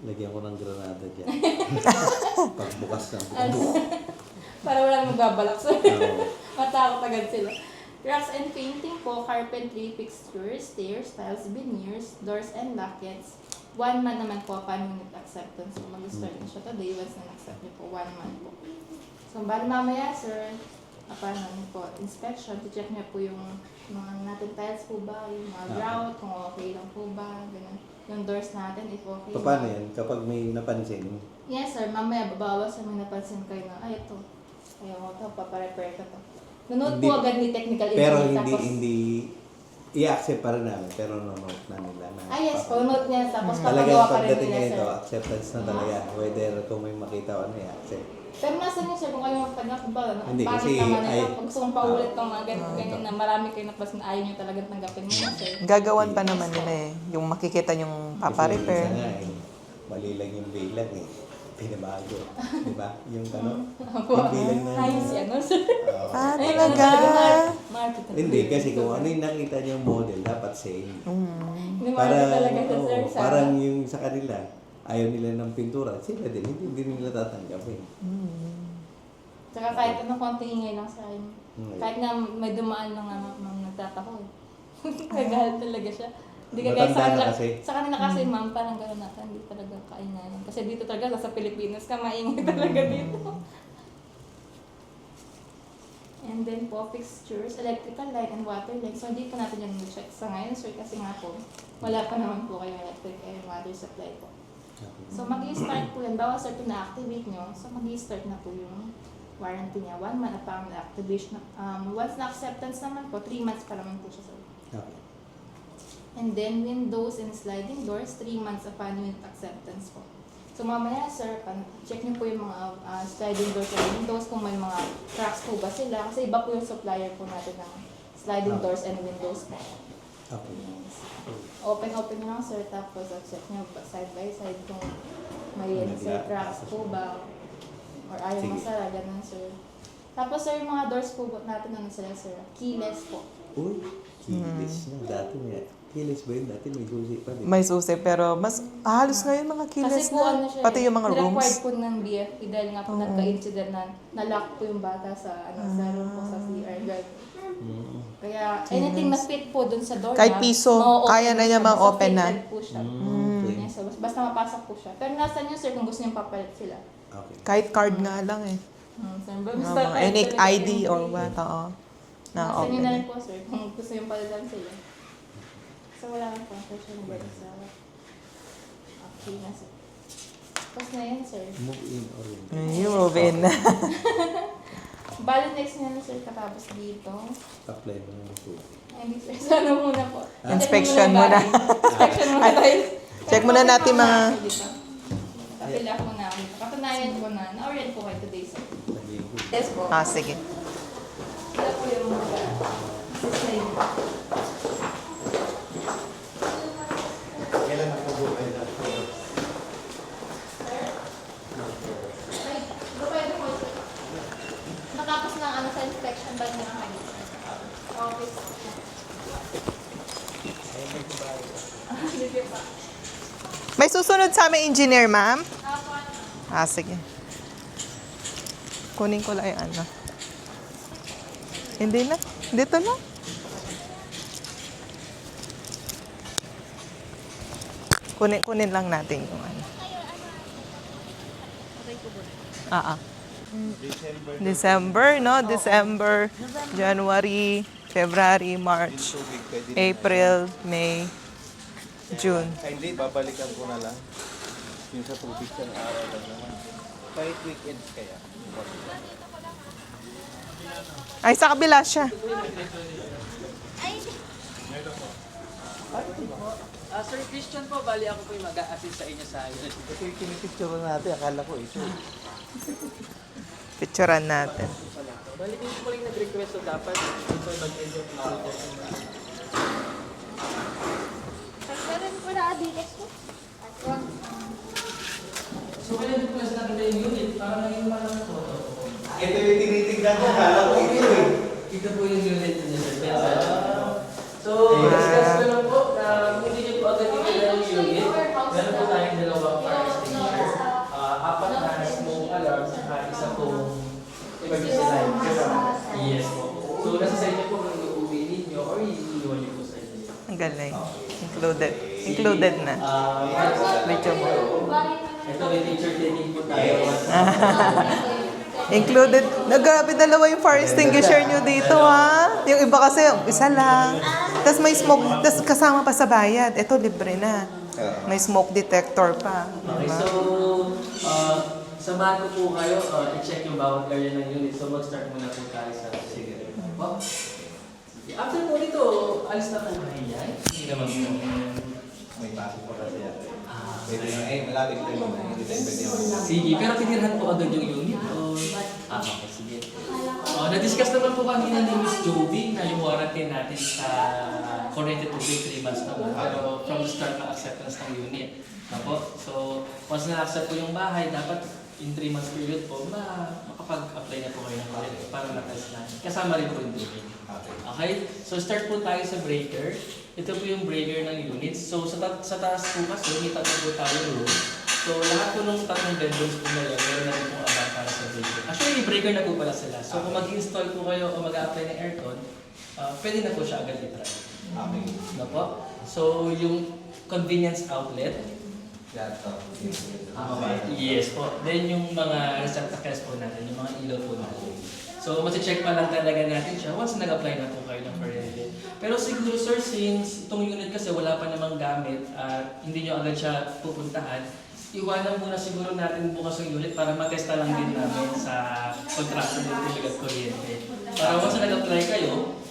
lagyan ko ng granada dyan. Pagbukas ng Para walang magbabalak sir. Oo. Matakot agad sila. Crafts and painting po, carpentry, fixtures, stairs, tiles, veneers, doors and lockets. 1 month naman po upon unit acceptance. So, mag-start na siya today once na-accept niyo po, 1 month po. So, bali mamaya, sir, upon po, inspection, check niya po yung mga natin tiles po ba, yung mga grout, kung okay lang po ba, ganun. Yung doors natin, if okay. Paano yan? Kapag may napansin, Yes, sir. Mamaya, babawas sa may napansin kayo na, ay, ito. Ayaw ko ito, paparepair ko ito. Nanood po Hindi- agad ni technical pero engineer. hindi i-accept pa rin namin, pero no-note na nila na. Yes, po. Note niya. Tapos Talagang papagawa pa rin pagdating nila, na ito, sir. acceptance na talaga. Whether kung may makita o ano, i-accept. Pero nasa niyo, sir, kung kayo magpanap ba, Hindi, bakit kasi naman ay- ito? Pag gusto kong paulit ng mga ganyan na marami kayo napasin, ayaw niyo talagang tanggapin mo na, sir. Gagawan pa naman nila eh. Yung makikita yung Kasi papa-repair. isa nga eh, mali lang yung bilang eh. Pinabago. Di ba? Yung ano, yung bilang na... Ay, si ano, sir. Oo. Ay, talaga? Market. Hindi, kasi kung ano yung nakita niyo yung model, dapat same. Hindi Para, market talaga siya, sir. oo, parang yung sa kanila, ayaw nila ng pintura, sila din, hindi nila tatanggapin. Tsaka kahit anong konting ingay lang sa akin. Hmm. Kahit na may dumaan lang ano, ma'am, nagtatako eh. Nagalit talaga siya. Hindi ka guys, Matanda sa na kanila, kasi. sa kanila kasi ma'am, parang gano'n natin, hindi talaga kainanan. Kasi dito talaga, sa Pilipinas ka, maingay talaga dito. And then po, fixtures, electrical line and water line. So, hindi po natin yan check sa ngayon, sir, kasi nga po, wala pa naman po kayong electric and water supply po. So, mag-i-start po yan. Bawal sir po na-activate nyo. So, mag-i-start na po yung warranty niya. 1 month upon activation. Once na-acceptance naman po, 3 months pa naman po siya sir. Okay. And then, windows and sliding doors, 3 months upon unit acceptance po. So, mamaya sir, check niyo po yung mga sliding doors and windows kung may mga cracks po ba sila. Kasi iba po yung supplier po natin ng sliding doors and windows po. Okay. Open nyo lang sir, tapos check nyo side by side kung may sir cracks po ba or ayaw Sige. masara, ganun sir. Tapos sir, yung mga doors po natin ano sila sir, keyless po. Uy, kilis na. Dati may, kilis ba yun? Dati may susi pa din. May susi, pero mas halos ngayon mga kilos Kasi po ano na. siya, Pati yung mga required rooms. po ng BFP dahil nga po nagka-incident na nalock po yung bata sa sa room po sa CR guard. Mm. Kaya anything na fit po dun sa door Kahit piso, kaya na niya ma-open na. po siya. Okay. Yes, so, basta mapasok po siya. Pero nasa niyo sir kung gusto niyo papalit sila. Okay. Kahit card nga lang eh. Sir, Mga basta mga unique talaga ID yung or pili. what, oo. Na Nasa niyo na rin open. po sir kung gusto yung palitan sila. So wala kang concession na ganun sa okay na sir. Tapos na yan sir. Move in oriented. You move in na. Bali next niya na sir katapos dito. Apply mo na ito. Ay, hindi sir. So ano muna po? Inspection Check muna. Inspection muna tayo. Check muna natin mga... Kapila ko na ako. Katunayan ko na. Na-orient po kayo today sir. Yes po. Ah, sige. Sila po yung mga slide. Kailan ako buhay na? Ay, pwede po. Natapos ng ano sa inspection ba niya ng office? Sige pa. May susunod sa aming engineer, ma'am? Apo, ano? Ah, sige. Kunin ko lang yung ano. Hindi na. Dito na. Kunin lang natin yung ano. December, no? December, January, February, March, April, May, June. Ay, hindi, babalikan ko na lang. Yung sa tubig siyang araw lang naman. Kahit weekends kaya. Ay, sa kabila siya. Sir Christian po, bali ako po yung mag-a-assist sa inyo sa ayun. Ito yung pinipicture natin, akala ko ito. Picturean natin. Bali, dito ko rin nag-request so dapat ito mag-enjoy ko. Meron po na adidas ko. So, kaya dito ko lang nakita yung unit, parang ngayon pa lang ito. Ito yung tinitignan ko, kala ko ito eh. Ito po yung unit niya, sir. So, discuss ko lang po na kung hindi niyo po agad dito yung unit, meron po tayong dalawang fire extinguisher, apat na smoke alarm, saka isa pong emergency light. Yes po. So, nasa sa inyo po kung uuwi ninyo or iiwan niyo po sa inyo. Ang galing. Included. Included na. Medyo mo. Ito, may teacher training po tayo. Included. Grabe, dalawa yung fire extinguisher nyo dito, ha? Yung iba kasi, isa lang. Tapos may smoke, tapos kasama pa sa bayad. Ito, libre na. May smoke detector pa. Okay, so, samahan ko po kayo, i-check yung bawat area ng unit. So, mag-start muna po tayo sa cigarette. After po dito, alis na po kayo yan. Hindi naman po. May pasok pa kasi yan. Pwede na, malapit na yun. Hindi tayo pwede yun. Sige, pero tinirhan po agad yung unit. Okay, sige. Na-discuss naman po kanina ni Miss Joby na yung warranty natin sa kuryente tubig 3 months naman. Pero from the start na acceptance ng unit. Apo? So, once na-accept po yung bahay, dapat in 3 months period po, makapag-apply na po kayo ng kuryente para na-test na. Kasama rin po yung tubig. Okay? So, start po tayo sa breaker. Ito po yung breaker ng units. So, sa taas po kasi, may tatlo po tayo room. So, lahat po ng tatlong bedrooms po na yun, meron na rin pong abang para sa breaker. Actually, may breaker na po pala sila. So, kung mag-install po kayo o mag-apply ng aircon, pwede na po siya agad i-try. Okay. Ano po? So, yung convenience outlet, yes po. Then yung mga receptacles po natin, yung mga ilaw po natin. So, masi-check pa lang talaga natin siya once nag-apply na po kayo ng kuryente. Pero siguro sir, since itong unit kasi wala pa namang gamit at hindi nyo agad siya pupuntahan, iwanan muna siguro natin bukas yung unit para matesta lang din namin sa contractor ng tubig at kuryente. Para once nag-apply kayo,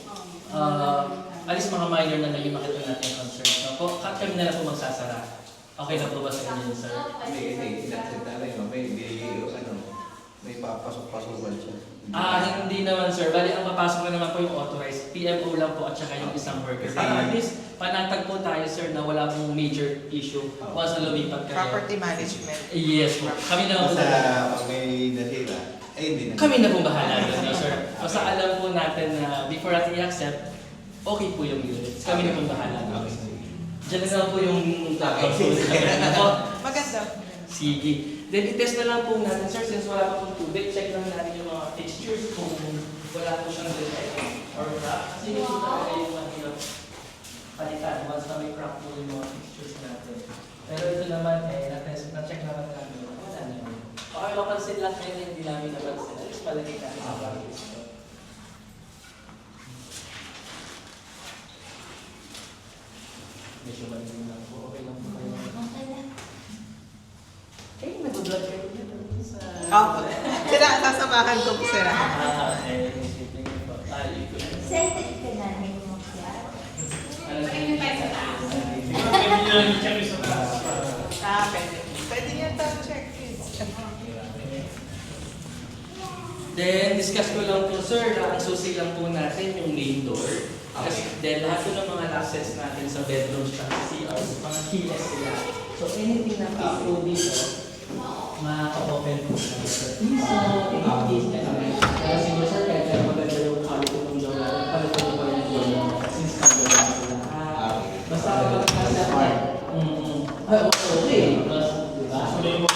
alis mga minor na lang yung makita natin yung concern. So, po, kami na lang po magsasara. Okay na po ba sa inyo, sir? May papasok-pasukan siya. Hindi naman sir. Bali, ang papasok na naman po yung authorized. PMO lang po at saka yung isang worker. Para at least, panatag po tayo sir na wala pong major issue once na lumipat kayo. Property management. Yes po. Kami na po. Basta may nasira, hindi na. Kami na po bahala doon, sir. Basta alam po natin na before natin i-accept, okay po yung unit. Kami na po bahala doon. Diyan na lang po yung Maganda. Sige. Then, i-test na lang po natin, sir, since wala pa pong tubig, check lang natin yung mga textures kung wala po siyang defect or crack. Kasi hindi po talaga yung mahirap palitan once na may crack po yung mga textures natin. Pero ito naman, na-test, na-check naman namin. Wala naman. Okay, mapansin lang kayo, hindi namin napansin. At least palagay natin sa practice ko. Medyo malilim lang po. Okay lang po kayo. Nag-vlog kayo dito sa... Sila, sasamahan ko po sila. Okay. Sige po. Ayun ko. Excited ka na rin mo siya. Pwede. Pwede niya ito check kids. Then, discuss ko lang po, sir, na ang susi lang po natin yung main door. Kasi then, lahat po ng mga access natin sa bedrooms at sa CR, mga keyless sila. So, anything na po dito, ma-open po sa piso, anything na kami. Kaya siguro, sir, kaya maganda yung quality ng door natin. Palitan ko pa yung door natin since nag-door na sila. Basta kapag nasa part. Okay. Mas, diba?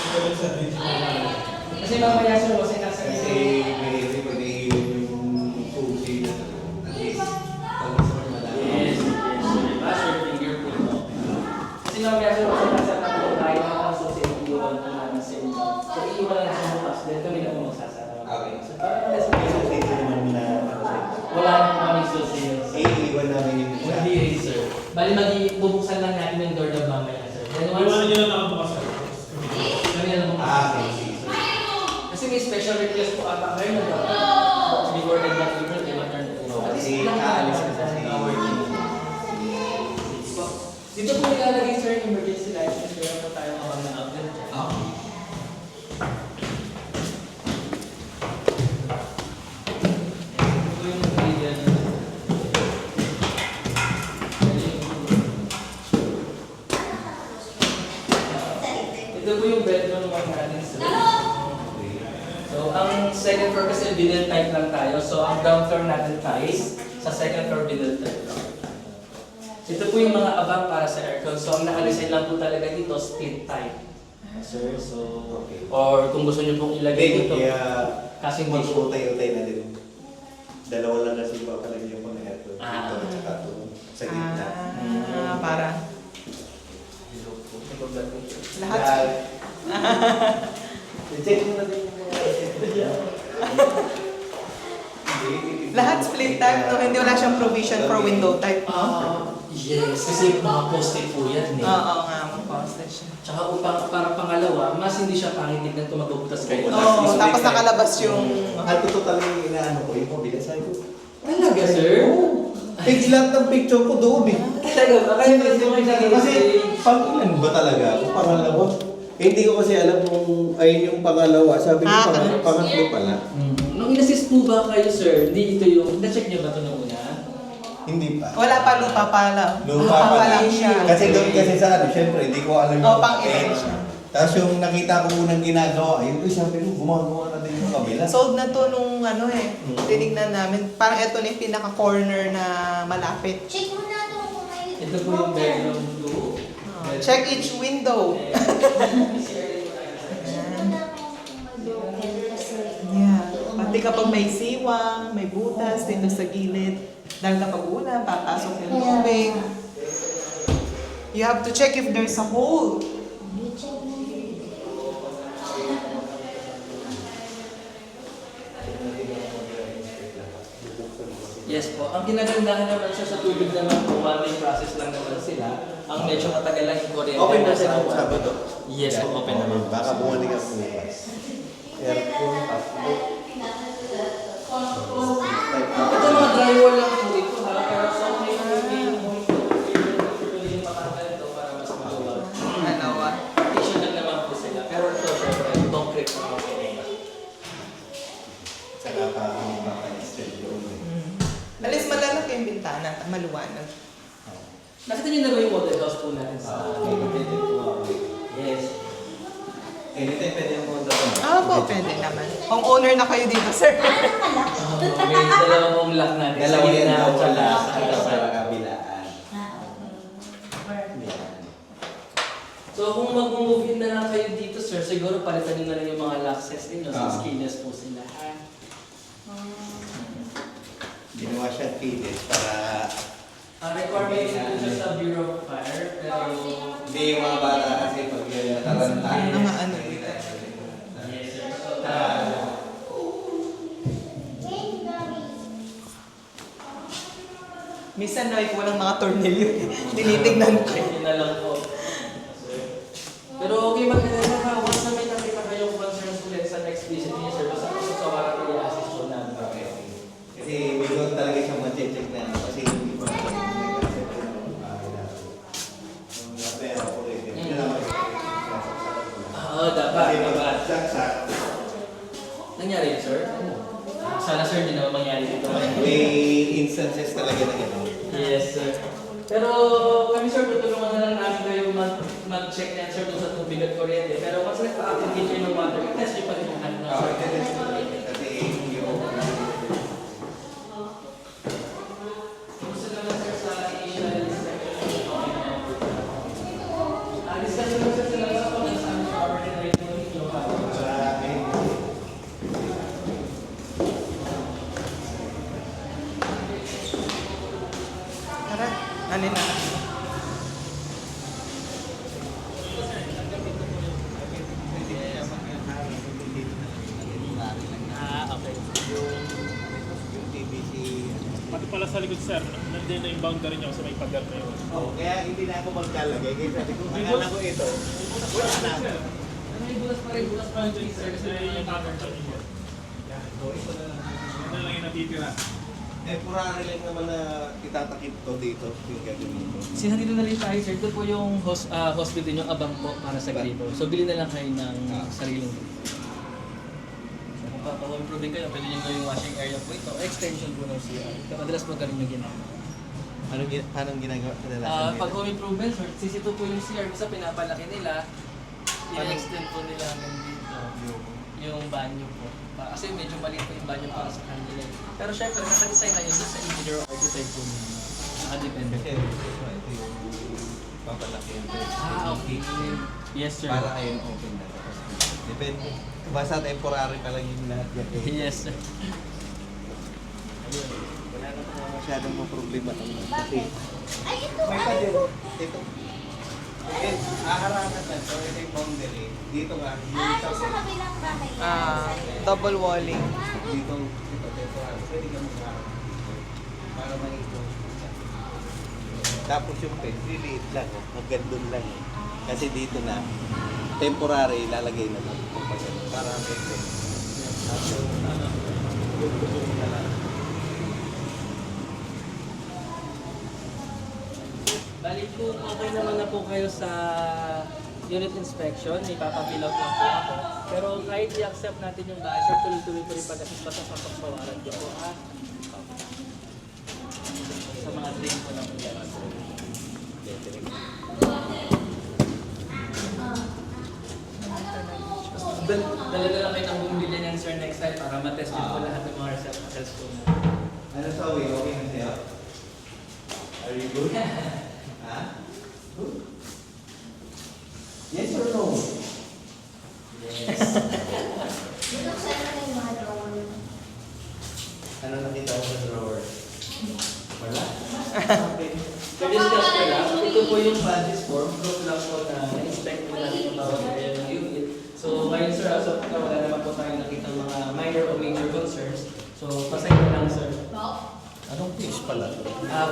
Kasi mamaya, sir, kasi nasa Kasi may yung susi na at least pag gusto mo madami. Yes, diba? Sure, finger po. Kasi mamaya, sir, kasi nasa tayo tayo na susi ng iwan po namin sa inyo. So, iiwan lang sa bukas. Then kami na po magsasara. Okay. So, parang May susi naman na ano sa inyo. wala na po kami susi. Iiwan namin yung isa. Hindi rin, sir. Bali, bubuksan lang natin yung door na mamaya, sir. Then once... Iwanan nyo na nakabukas. Kami na lang po Okay. kasi may special request po ata kayo na before the black people, they will turn it over. Kasi aalis ka sa Dito po nilalagay, sir, yung emergency license. Kaya po tayo kapag na-outlet. yung natin sir. So, ang second floor kasi vinyl type lang tayo. So, ang ground floor natin tiles, sa second floor vinyl type lang. Ito po yung mga abang para sa aircon. So, ang nakadesign lang po talaga dito, split type. Sir, so, or kung gusto nyo pong ilagay dito, Kasi kasing tissue. mag-utay-utay na din. Dalawa lang kasi ba pala yung mga aircon. Dito Ah. at saka ito sa gitna. Para lahat. I-check mo na din yung mga Lahat split type, no? Hindi wala siyang provision for window type, no? Yes, kasi mga post-it po yan eh. Oo nga, mag-post siya. Tsaka para pangalawa, mas hindi siya pangit tignan kung magbubutas kayo. Oo, tapos nakalabas yung... Ang totoo talaga yung inaano ko, yung mobile. Sabi ko, Talaga, sir? page lahat ng picture ko doon eh. Talaga, kaya ba yung Kasi pang ilan ba talaga ako? Pangalawa? Eh, hindi ko kasi alam kung ayun yung pangalawa. Sabi ko pangatlo pala. Nung inassist po ba kayo, sir, hindi ito yung... Na-check niyo ba ito nung una? Hindi pa. Wala pa, lupa pa lang. Lupa pa lang lang. siya. Kasi doon kasi sa ano, syempre, hindi ko alam Oh, pang-ilan page. siya. Tapos yung nakita ko unang ginagawa, ayun, sabi ko, gumagawa na din yung kabila. Sold na to nung ano eh, tinignan namin. Parang ito na yung pinaka-corner na malapit. Check mo na ito kung may Ito po yung bedroom 2. Check each window. Check mo na kung may broken kasi Yeah. Pati kapag may siwang, may butas dito sa gilid, dahil kapag ulan, papasok yung tubig. You have to check if there's a hole. you check mo. Yes po. Ang ginagandahan naman siya sa tubig naman po, one-way process lang naman sila. Ang medyo matagal lang yung kuryente. Open na nasa siya ng bawah. Sabado. Yes po, open naman. Baka bumalik ang bukas. Aircon, tatlo. Ito mga drywall lang po ito ha. Pero so may pwede yung makakal ito para mas maluwag. Dalawa. Tissue lang naman po sila. Pero ito, syempre, concrete na po. Saka pa maka-extend yun eh. Alis malalaki yung bintana, maluwanag. Nakita niyo na ba yung model house po natin sa... Yes. Anytime pwede yung punta ko. Po, pwede naman. Kung owner na kayo dito, sir. May dalawang lock natin. Dalawa yan daw Sa wala gitna, sa tsaka sa kabilaan. So kung mag-move in na lang kayo dito, sir, siguro palitan nyo na lang yung mga lock sets ninyo. So skinless po sila. Ginawa siya keyless para Requirement po siya sa Bureau of Fire, pero... hindi yung mga bata kasi pag nataranta. Mga ano. Yes, sir. Minsan na walang mga tornilyo. Tinitignan ko. Yun na lang po. Pero okay mag-alala na, once na may nakita kayong concerns ulit sa next visit niyo, sir, basta po sa warranty i-assist po namin. Kasi bigyan talaga siya ma-check na ano, kasi hindi pa naman nag-accept ng pera ko rin. Hindi naman Oo, dapat. Kasi Dapat. mag-saksak, Nangyari yun, sir? Sana, sir, hindi naman mangyari dito. may instances talaga na gano'n. Yes, sir. Pero kami, sir, tutulungan na lang namin kayo mag-check na, sir, dun sa tubig at kuryente. Pero once nagpa-applicate kayo ng water, test nyo pa rin yung hand na, sir. Kasi yung Gusto naman, sir, sa initial inspection, okay naman po. Discuss naman, sir, sila sa kung saan yung property na rin yung Tara, ano na. okay. yung TBC. Pati pala sa likod sir, nandiyan na yung boundary niya sa may pader na yun. Kaya hindi na ako magkalagay. Kaya sabi ko, akala ko ito. Wala na. May bulas pa rin, sir, kasi Kasi yung pattern sa inyo. Yan na lang yung natitira. Temporary lang naman na itatakip to dito. Yung gagawin ko. Sinandito na rin tayo, sir. Ito po yung hospital yung abang po para sa gripo. So, bili na lang kayo ng sariling gripo. So, kung papag-improve kayo, pwede nyo gawing washing area po ito. Extension po ng CR. Ito, madalas po ganun yung ginawa. Anong ginagawa? Pag home improvement, sir, sisito po yung CR. Isa pinapalaki nila. I-extend po nila hanggang dito. Yung banyo po. Kasi medyo maliit po yung banyo para sa kanila. Pero syempre, nakadesign na yun sa engineer or architect po nila. Nakadepende. Kasi ito yung papalaki yung Okay. Yes, sir. para ngayon open na. Depende. Basta temporary pa lang yung lahat yan. Yes, sir. Ayun, wala na po masyadong problema naman. Kasi Ay, ito, may ano pa din. po? Ito. Okay, haharangan na. So ito yung boundary. Dito nga. Ah, ito sa kabilang bahay. yan. Ah, Sa- double walling. Dito, ito temporary. Pwede ka maghaharap. Para mag-ipon. Tapos yung fence, liliit lang. Hanggang doon lang. Kasi dito na, temporary, ilalagay na lang. Para may fence. Tapos yung bubong na lang. Balik po, okay naman na po kayo sa unit inspection. May papafill out lang po ako. Pero kahit i-accept natin yung bahay, sir, tuloy-tuloy po rin pag-assist basta sa warranty po. Sa mga drain po lang po yan. Dalaga lang kayo ng bumili niyan, sir, next time para matest din po lahat ng mga receptacles po. Ano sa way? Okay na sa'yo? Are you good? Ha? Good? Yes or no? Yes. Binuksan na yung mga drawer. Ano nakita mo sa drawer? Wala? Okay. I-discuss ko lang, ito po yung budget form, proof lang po na na-inspect po natin yung bawat area ng unit. So ngayon sir, as of now, wala naman po tayong nakita mga minor o major concerns. So pasay ko lang sir. Anong phase pala?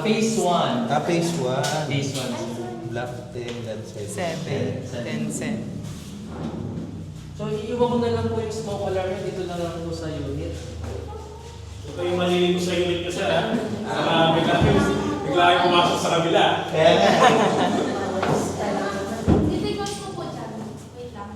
Phase 1. Phase 1. Phase 1 sir. Block 10, then 7. 7, 10 cent. So iiwan ko na lang po yung smoke alarm dito na lang po sa unit. Ito yung maliligo sa unit ko, sir, ha? Saka bigla yung pumasok sa kabila. Kaya nga. Titigos ko po dyan. Wait lang.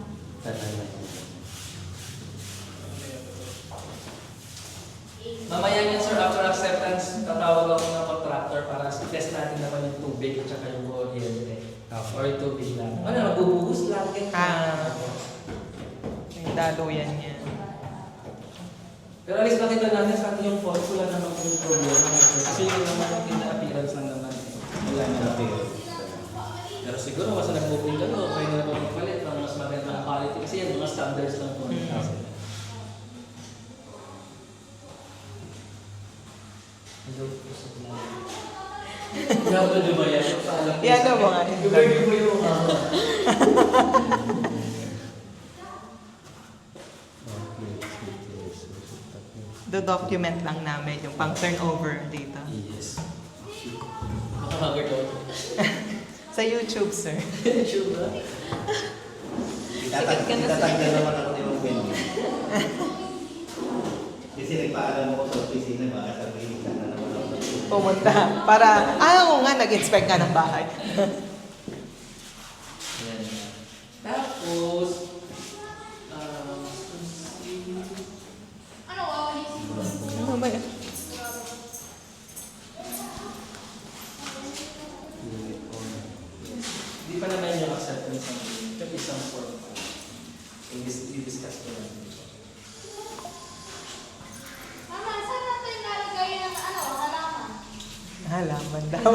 Mamaya niyan sir, after acceptance, tatawag ako ng contractor para test natin naman yung tubig at saka yung kuryente. Okay. Or tubig lang. Ano, magbubuhos lang. Ah. May daluyan niya. Pero at least nakita natin sa atin yung photos, wala naman yung problema. Kasi yung naman yung appearance lang naman. Wala naman. Pero siguro, mas nag-moving ka, okay na naman magpalit para mas maganda ang quality. Kasi yan, mga standards lang po. Hello, usap lang. Gabo di ba yan? Yan na mga Gabagay mo yung do-document lang namin yung pang turnover dito. Yes. Makakagod ako. Sa YouTube, sir. Sure ba? Itatanggal naman ako ni Mang Benny. Kasi nagpaalam ako sa opisina, baka sabihin ka na naman ako. Pumunta. Para, oo nga, nag-inspect ka ng bahay. Yan. Tapos, Ano, wawalis? Ano ba yan? di pa naman yung acceptance ng isang form. I-discuss ko lang. Mama, saan natin lalagay ng halaman? Halaman daw.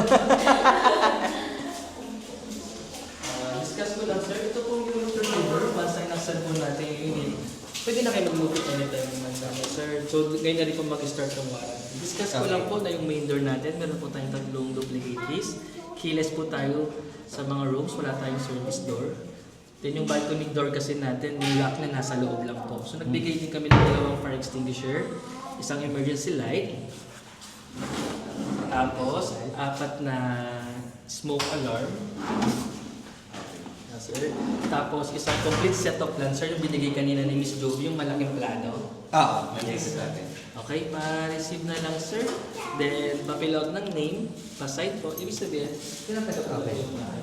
Discuss ko lang, sir. Ito pong yung turnover. Once na nakasal po natin yung unit, pwede na kayo mag-move it anytime naman namin, sir. So, ngayon na rin po mag-start ang warranty. Discuss ko lang po na yung main door natin. Meron po tayong tatlong duplicate keys. Keyless po tayo sa mga rooms. Wala tayong service door. Then yung balcony door kasi natin, yung lock na nasa loob lang po. So, nagbigay din kami ng dalawang fire extinguisher, isang emergency light, tapos 4 na smoke alarm. Sir. Tapos isang complete set of plans, sir, yung binigay kanina ni Miss Jovi, yung malaking plano. Yes. Natin. Okay, pa-receive na lang, sir. Then, pa-fill out ng name, pa-site po. Ibig sabihin, pinatagal ko Okay. yung bahay.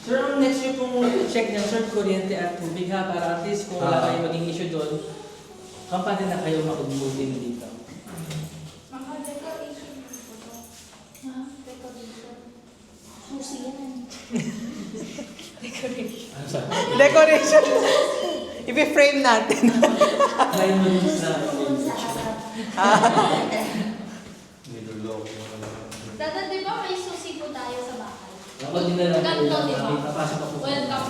Sir, ang next year pong check niya, sir, kuryente at tubig ha, para at least kung wala kayong maging issue doon, kampanya na kayo mag-move in dito. Decoration po to. Ha? Decoration. Susi yan. Ano sabi? Decoration. I-frame natin. Try mo dun sa Niloloko mo naman. Dada, di ba may susi po tayo sa bahay? Kapag din na lang po Ganto, di ba? yung papasok ako po. Welcome.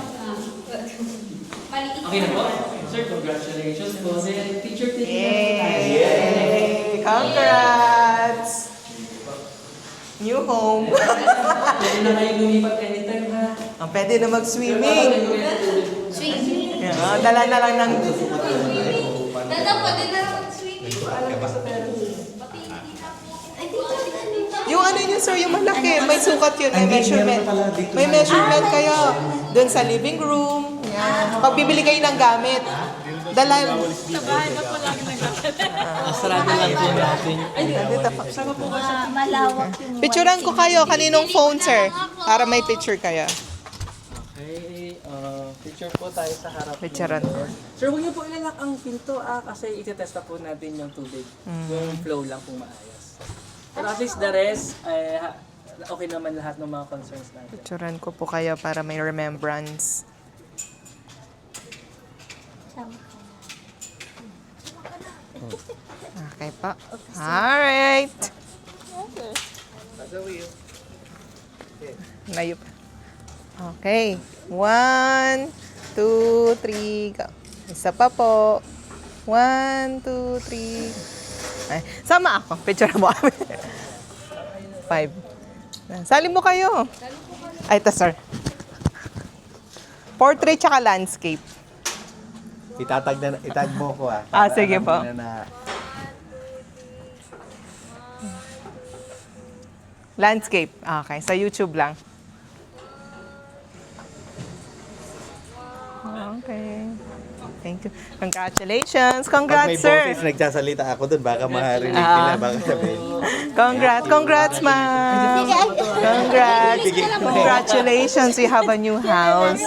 Maliit. Okay na po? Sir, congratulations po. Then, picture taking na po tayo. Yay! Congrats! New home. Pwede na kayo lumipat anytime ha. Ang pwede na mag-swimming. Swimming. Yeah, dala na lang ng... Dada, pwede na lang mag-swimming. Pati hindi na po. Ay, dito. Yung ano yun, sir, yung malaki. May sukat yun, may measurement. May measurement kayo. Doon sa living room. Yan. Pag bibili kayo ng gamit. Dala... Sarado lang po natin. Malawak yung Picturean ko kayo. Kaninong phone, sir? Para may picture kayo. Okay, picture po tayo sa harap. Picturean ko. Sir, huwag niyo po ilalak ang pinto kasi itetesta po natin yung tubig. Yung flow lang po maayos. Pero at least the rest, okay naman lahat ng mga concerns natin. Picturean ko po kayo para may remembrance. Okay po. Alright. Layo pa. Okay. 1, 2, 3, go. Isa pa po. 1, 2, 3. Ay, sama ako. Picture mo kami. 5. Sali mo kayo. Ay, ito, sir. Portrait tsaka landscape. Itag mo ko ah. Ah, sige po. Landscape. Okay, sa YouTube lang. Okay. Thank you. Congratulations. Pag may Congrats, sir. boses, nagsasalita ako dun, baka maharinig nila, baka sabihin. Congrats. Congrats, ma'am. Congrats. Congratulations. You have a new house.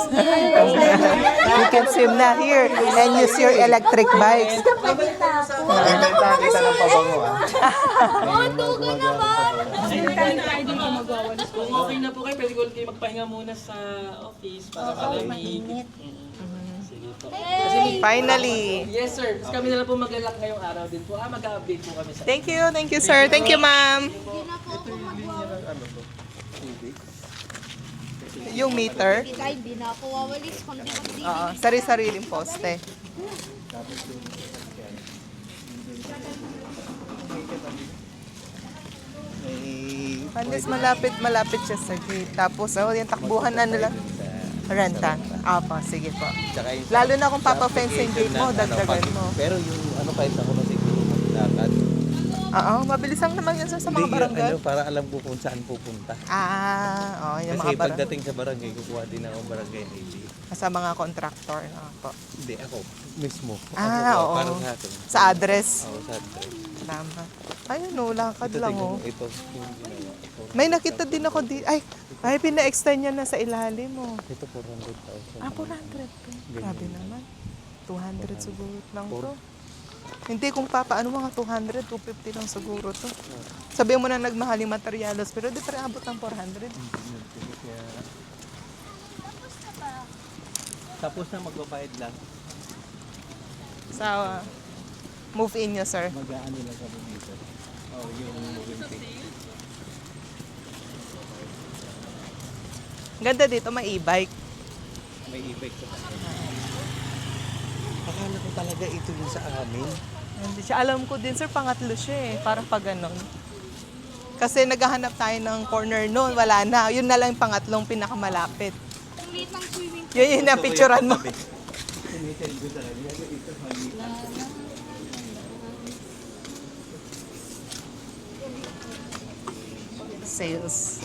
You can swim na here and use your electric bikes. Nagbenta kita ng pabango ah. Kung okay na po kayo, pwede ko kayo magpahinga muna sa office para malamig. Sige po. Finally. Yes sir, kami na lang po maglalak ngayong araw din po. Mag-update po kami sa Thank you, sir. Thank you, ma'am. Yung meter. Ay, di na ako wawalis. Kundi Oo, sari-sariling poste. Unless malapit siya sa gate. Tapos, yung takbuhan na nila. Renta. Apo, sige po. Tsaka yung Lalo na kung papa-fence yung gate mo, dagdagan mo. Pero yung ano kahit ako na siguro maglakad. Oo, mabilis lang naman yan sir, sa mga Hindi, barangay. para alam ko kung saan pupunta. Yung Kasi mga barangay. pagdating sa barangay, kukuha din ako barangay ID. Sa mga contractor. Apo. Hindi, ako mismo. Oo. Para sa akin. Sa address. Oo, sa address. Tama. Ayun, lakad Ito, lang tingnan oh. mo, ito yung ginawa ko. May nakita din ako di. Ay, pina-extend niya na sa ilalim mo. Ito 400,000. 400 to. Grabe naman. 200 siguro lang to. Hindi kung papaano mga 200, 250 lang siguro to. Sabihin mo na nagmahal yung materialos, pero di pa abot ng 400. Tapos na magbabayad lang. Sa move-in niyo, sir. Mag-aano lang kami dito. Oh, yung moving fee. Ganda dito, may e-bike. May e-bike ko. Akala ko talaga ito yung sa amin. Hindi siya. Alam ko din, sir, pangatlo siya eh. Parang pag ganon. Kasi naghahanap tayo ng corner noon, wala na. Yun na lang yung pangatlong pinakamalapit. Ang liit ng swimming. Yun yung napicturean mo. Sales.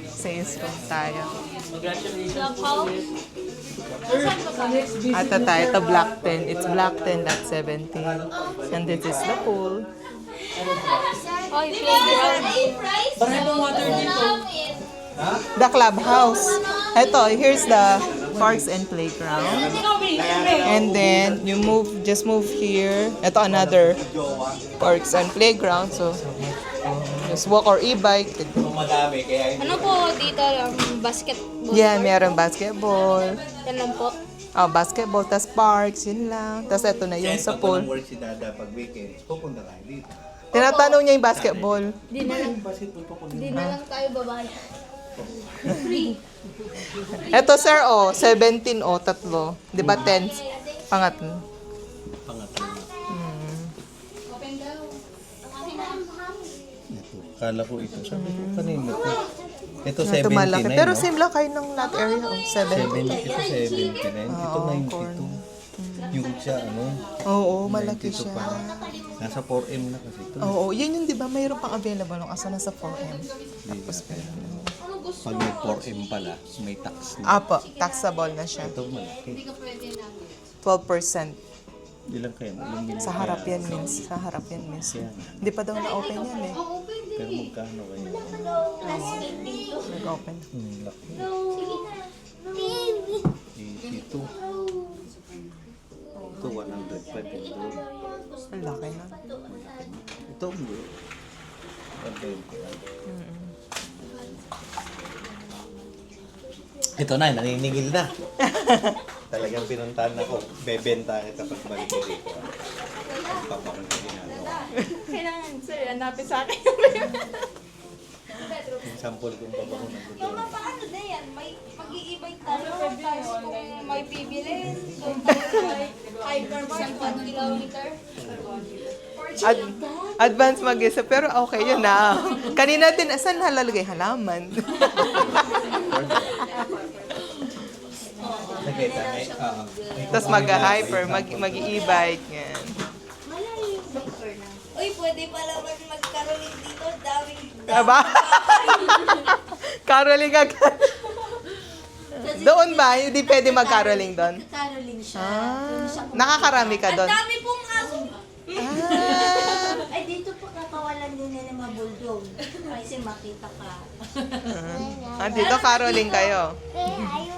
Sales kung tayo. Congratulations po ulit. Ito tayo, ito Block 10. It's Block 10, lot 17. And this is the pool. Oy, playground. Marami pong water dito. The clubhouse. Ito, here's the parks and playground. And then, you just move here. Ito another parks and playground. So, you Tapos walk or e-bike. Kung madami, kaya hindi. Ano po dito, basketball? Yeah, meron basketball. Yan lang po. Oh, basketball, tas parks, yun lang. Tas ito na yung sa Pag pool. walang work si Dada pag weekends, pupunta tayo dito. Tinatanong niya yung basketball. Di na lang, Basketball pa kung di na lang tayo babae. Free. Ito sir, oh, 17 oh, tatlo. Di ba 10? Pangatlo. pangatlo. Open daw. Ito, kala ko ito. Sabi ko kanina to. Ito Ito malaki. 79, Pero no? same lang kayo ng lot area, oh, 70. 70, ito 79. Ito Oo, 92. Yung siya, ano? Oo, malaki 92 siya. pa. Nasa 4M na kasi ito. Oo, yun yung di ba, mayroon pang available ng asa nasa 4M. Tapos, pag may 4M pala, may tax na. Apo, taxable na siya. Ito malaki. 12%. Ilang kaya? Ilang million Sa harap kaya? yan, Mins. Sa harap yan, Mins. Kaya nga. Hindi pa daw na-open yan eh. Pero magkano kaya? Nag-open. Laki. Ito. Ito 100 pa din doon. Ang laki na. Ito hindi. 120 lang. Ito na, naniningil na. Talagang pinuntahan ako. Bebenta kita pag balik ko dito. Ang papa ko na ginagawa. Kailangan, sir, hanapin sa akin. Yung sample kong papa ko na Yung paano na yan? May mag-iibay tayo. Tapos kung may bibilin, kung hypermart, 1 kilometer. Advance mag-isa, pero okay yun na. Kanina din, saan halalagay? Halaman. Nakita, Tapos mag-hyper, mag-e-bike. Yan. Malayo yung hyper na. Uy, pwede pala magkaroling dito. Daming Aba? Caroling agad. Doon ba? Hindi pwede mag-caroling doon? Caroling siya. Nakakarami ka doon. Ang dami pong aso. Ah, Ay, dito po kakawalan din nila mga bulldog. Ay, makita ka. dito caroling kayo. Ayaw